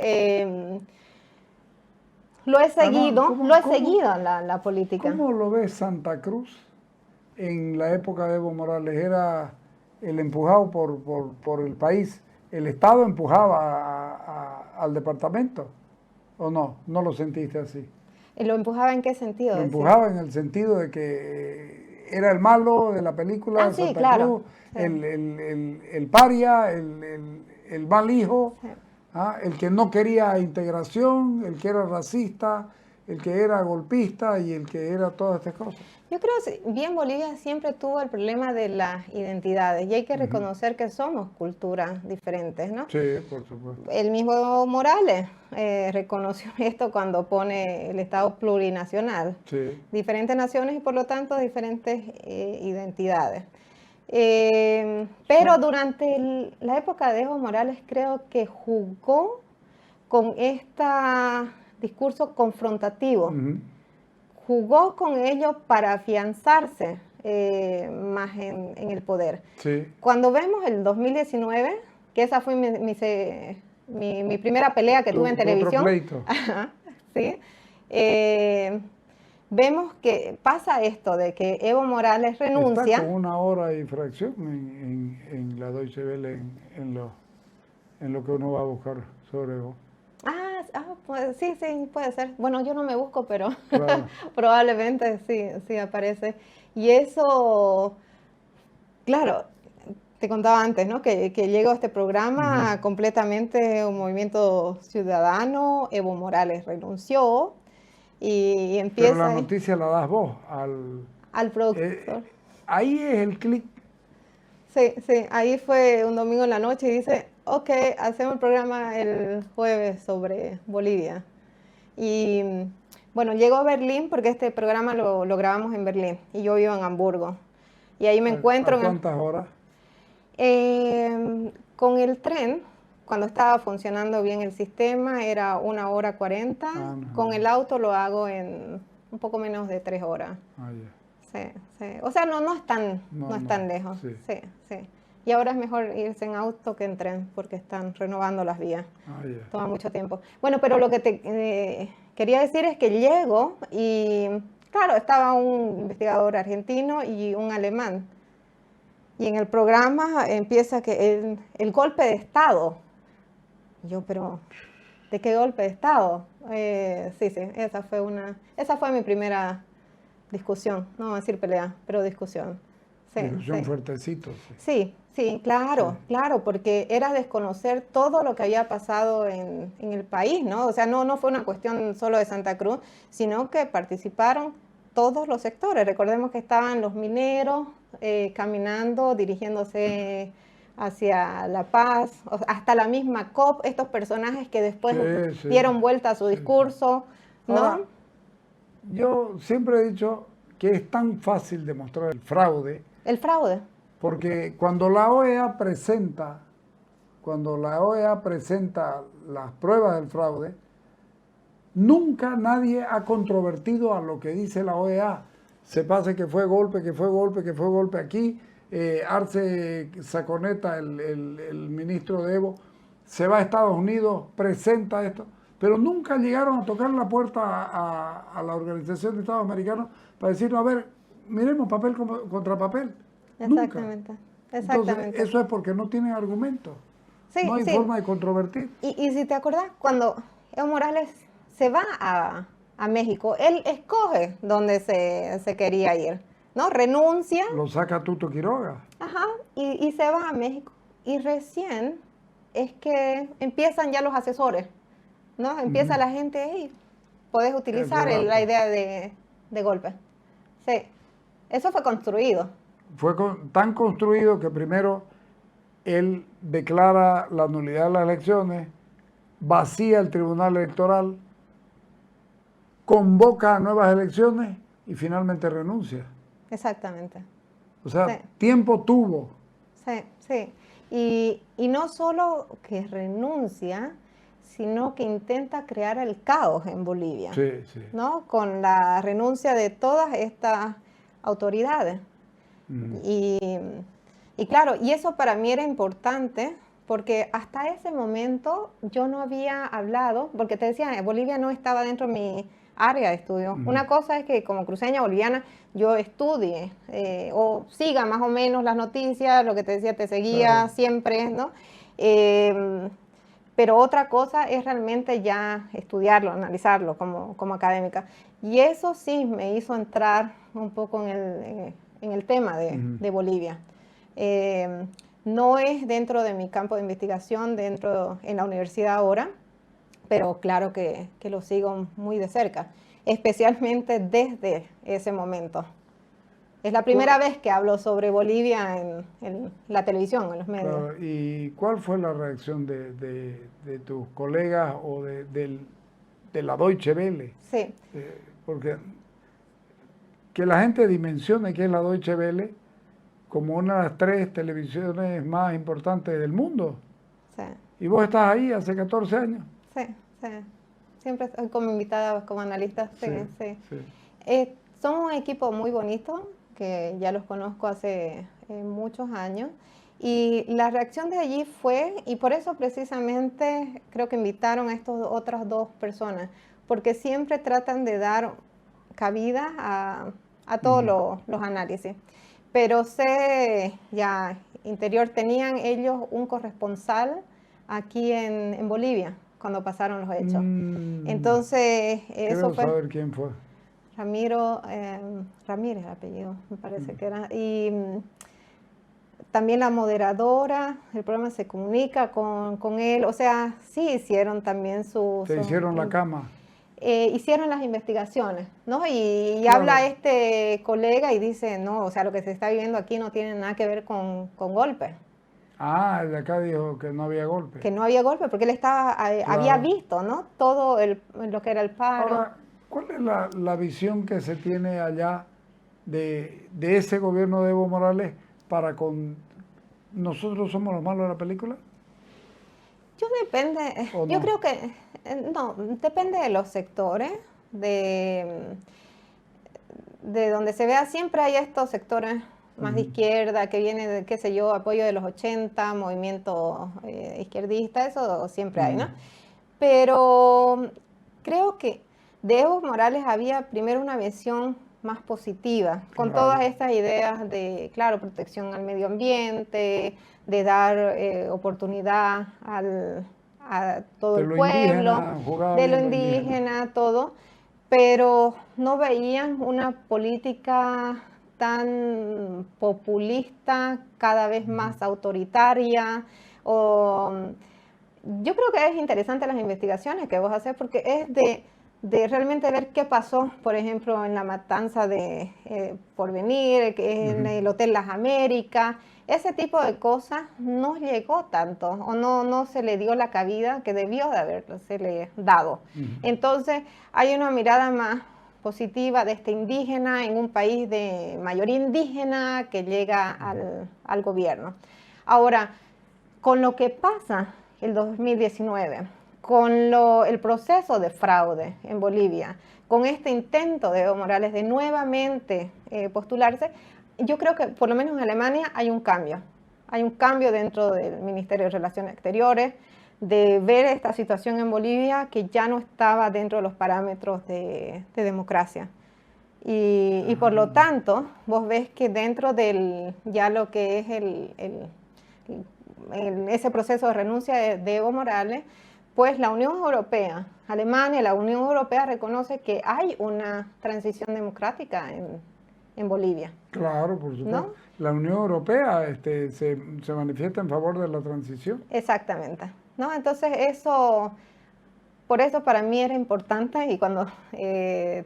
lo he seguido, la política. ¿Cómo lo ves Santa Cruz en la época de Evo Morales? Era el empujado por el país. ¿El Estado empujaba al departamento? ¿O no? ¿No lo sentiste así? ¿Lo empujaba en qué sentido? Lo empujaba en el sentido de que era el malo de la película de sí, Santa claro. Cruz, Sí. el paria, el mal hijo, Sí. el que no quería integración, el que era racista, el que era golpista y el que era todas estas cosas. Yo creo que bien Bolivia siempre tuvo el problema de las identidades y hay que reconocer que somos culturas diferentes, ¿no? Sí, por supuesto. El mismo Evo Morales reconoció esto cuando pone el Estado plurinacional. Sí. Diferentes naciones y por lo tanto diferentes identidades. Pero durante la época de Evo Morales creo que jugó con este discurso confrontativo. Jugó con ello para afianzarse más en el poder. Sí. Cuando vemos el 2019, que esa fue mi primera pelea que tuve en televisión. Otro pleito. ¿Sí? Vemos que pasa esto de que Evo Morales renuncia. Está con 1 hora y fracción en la Deutsche Welle en lo que uno va a buscar sobre Evo. Pues, sí, puede ser. Bueno, yo no me busco, pero Claro. probablemente sí aparece. Y eso, claro, te contaba antes, ¿no? Que llegó a este programa completamente un movimiento ciudadano, Evo Morales renunció y empieza... Pero la noticia la das vos al productor. Ahí es el clic. Sí, ahí fue un domingo en la noche y dice, ok, hacemos el programa el jueves sobre Bolivia. Y bueno, llego a Berlín porque este programa lo grabamos en Berlín y yo vivo en Hamburgo. Y ahí me encuentro... ¿A cuántas horas? Con el tren, cuando estaba funcionando bien el sistema, era 1 hora 40. Con el auto lo hago en un poco menos de 3 horas. Ya. Sí. O sea, no es tan lejos. Sí. Y ahora es mejor irse en auto que en tren porque están renovando las vías. Ya. Toma mucho tiempo. Bueno, pero lo que te quería decir es que llego y, claro, estaba un investigador argentino y un alemán. Y en el programa empieza que el golpe de Estado. Yo, pero, ¿de qué golpe de Estado? Sí, esa fue mi primera discusión, no voy a decir pelea, pero discusión. Discusión fuertecito. Sí, claro, porque era desconocer todo lo que había pasado en el país, ¿no? O sea, no fue una cuestión solo de Santa Cruz, sino que participaron todos los sectores. Recordemos que estaban los mineros caminando, dirigiéndose hacia La Paz, hasta la misma COP, estos personajes que después dieron vuelta a su discurso, ¿no? Ahora, yo siempre he dicho que es tan fácil demostrar el fraude. El fraude. Porque cuando la OEA presenta las pruebas del fraude, nunca nadie ha controvertido a lo que dice la OEA. Se pasa que fue golpe aquí. Arce Saconeta, el ministro de Evo, se va a Estados Unidos, presenta esto, pero nunca llegaron a tocar la puerta a la Organización de Estados Americanos para decirnos, a ver, miremos papel contra papel. Exactamente. Nunca. Entonces, eso es porque no tienen argumentos. No hay forma de controvertir. Y si te acordás, cuando Evo Morales se va a México, él escoge dónde se quería ir, ¿no? Renuncia. Lo saca Tuto Quiroga. Y se va a México. Y recién es que empiezan ya los asesores, ¿no? Empieza la gente, hey, podés utilizar la idea de golpe. Sí, eso fue construido. Fue tan construido que primero él declara la nulidad de las elecciones, vacía el tribunal electoral, convoca a nuevas elecciones y finalmente renuncia. Exactamente. O sea, tiempo tuvo Sí, sí. Y no solo que renuncia, sino que intenta crear el caos en Bolivia, Sí, sí. ¿no? Con la renuncia de todas estas autoridades. Ujú. Y claro, y eso para mí era importante porque hasta ese momento yo no había hablado, porque te decía, Bolivia no estaba dentro de mi área de estudio. Ujú. Una cosa es que como cruceña boliviana yo estudie o siga más o menos las noticias, lo que te decía, te seguía Claro. siempre, ¿no? Eh, pero otra cosa es realmente ya estudiarlo, analizarlo como académica. Y eso sí me hizo entrar un poco en el tema Ujú. de Bolivia. Eh, no es dentro de mi campo de investigación, en la universidad ahora, pero claro que lo sigo muy de cerca, especialmente desde ese momento. Es la primera ¿Cuál, vez que hablo sobre Bolivia en la televisión, en los medios. claro, ¿y cuál fue la reacción de tus colegas o de la Deutsche Welle? Sí. Porque que la gente dimensione que es la Deutsche Welle como una de las 3 televisiones más importantes del mundo. Sí, Y vos estás ahí hace 14 años. sí, sí. Siempre estoy como invitada, como analista. Sí, Sí, sí. sí. Son un equipo muy bonito, que ya los conozco hace muchos años. Y la reacción de allí fue, y por eso precisamente creo que invitaron a estas otras 2 personas, porque siempre tratan de dar cabida a todos los análisis. Pero sé, ya interior, tenían ellos un corresponsal aquí en Bolivia cuando pasaron los hechos. Mm, Entonces, eso creo fue saber quién fue. Ramiro, Ramírez, el apellido, me parece Mm. que era. Y también la moderadora, el programa se comunica con él. O sea, sí hicieron también Te hicieron la cama. hicieron las investigaciones, ¿no? Y habla Claro. este colega y dice, no, o sea, lo que se está viviendo aquí no tiene nada que ver con golpes, Ah, el de acá dijo que no había golpe. que no había golpes, porque él había Claro. visto, ¿no? Todo lo que era el paro. Ahora, ¿cuál es la visión que se tiene allá de ese gobierno de Evo Morales para con nosotros somos los malos de la película? ¿O Yo no? creo que, no, depende de los sectores, de donde se vea, siempre hay estos sectores más de Ujú. izquierda, que viene de, qué sé yo, apoyo de los 80, movimiento izquierdista, eso siempre hay, ¿no? Ujú. Pero creo que de Evo Morales había primero una visión más positiva, con todas Claro. estas ideas de, claro, protección al medio ambiente, de dar oportunidad a todo De el lo pueblo, indígena, jugaba de lo bien lo indígena. indígena, todo, pero no veían una política tan populista, cada vez más autoritaria, o yo creo que es interesante las investigaciones que vos haces porque es de realmente ver qué pasó, por ejemplo, en la matanza de Porvenir, que en Ujú. el Hotel Las Américas, ese tipo de cosas no llegó tanto o no se le dio la cabida que debió de haberse le dado. Ujú. Entonces hay una mirada más positiva de este indígena en un país de mayoría indígena que llega al gobierno. Ahora, con lo que pasa el 2019, con el proceso de fraude en Bolivia, con este intento de Evo Morales de nuevamente postularse, yo creo que por lo menos en Alemania hay un cambio. Hay un cambio dentro del Ministerio de Relaciones Exteriores, de ver esta situación en Bolivia que ya no estaba dentro de los parámetros de democracia. Y por lo tanto, vos ves que dentro del ya lo que es ese proceso de renuncia de Evo Morales, pues la Unión Europea, Alemania, la Unión Europea reconoce que hay una transición democrática en Bolivia, Claro, por ¿no? supuesto. La Unión Europea se manifiesta en favor de la transición. Exactamente, ¿no? Entonces por eso para mí era importante y cuando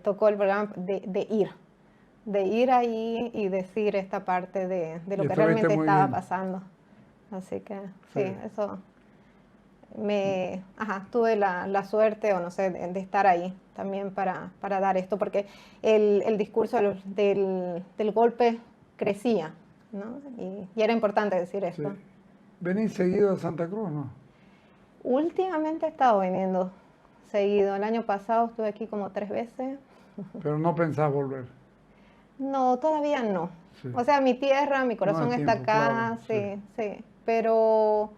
tocó el programa de ir ahí y decir esta parte de Y lo que estuviste realmente muy estaba bien. pasando. Así que Sí. sí, eso tuve la suerte o no sé de estar ahí también para dar esto, porque el discurso del golpe crecía. ¿no? Y era importante decir Sí. esto. ¿Venís seguido a Santa Cruz, no? Últimamente he estado viniendo seguido. El año pasado estuve aquí como 3 veces. Pero no pensás volver. No, todavía no. Sí. O sea, mi tierra, mi corazón No hay está tiempo, acá, claro, sí, sí. Pero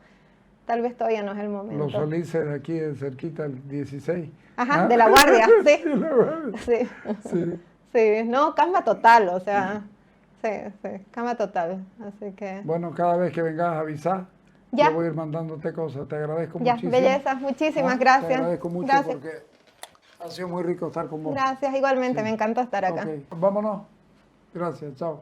tal vez todavía no es el momento. Los Solices de aquí de cerquita, el 16. Ajá, ¿Ah? de La Guardia, sí. Sí, La Guardia. Sí. Sí. Sí, no, cambia total, o sea, sí, sí, cambia total. Así que, Bueno, cada vez que vengas a avisar, Ya. yo voy a ir mandándote cosas. Te agradezco ya, muchísimo. belleza, muchísimas Ah, gracias. Te agradezco mucho Gracias. porque ha sido muy rico estar con vos. Gracias, igualmente, Sí. me encantó estar acá. Ok, vámonos. Gracias, chao.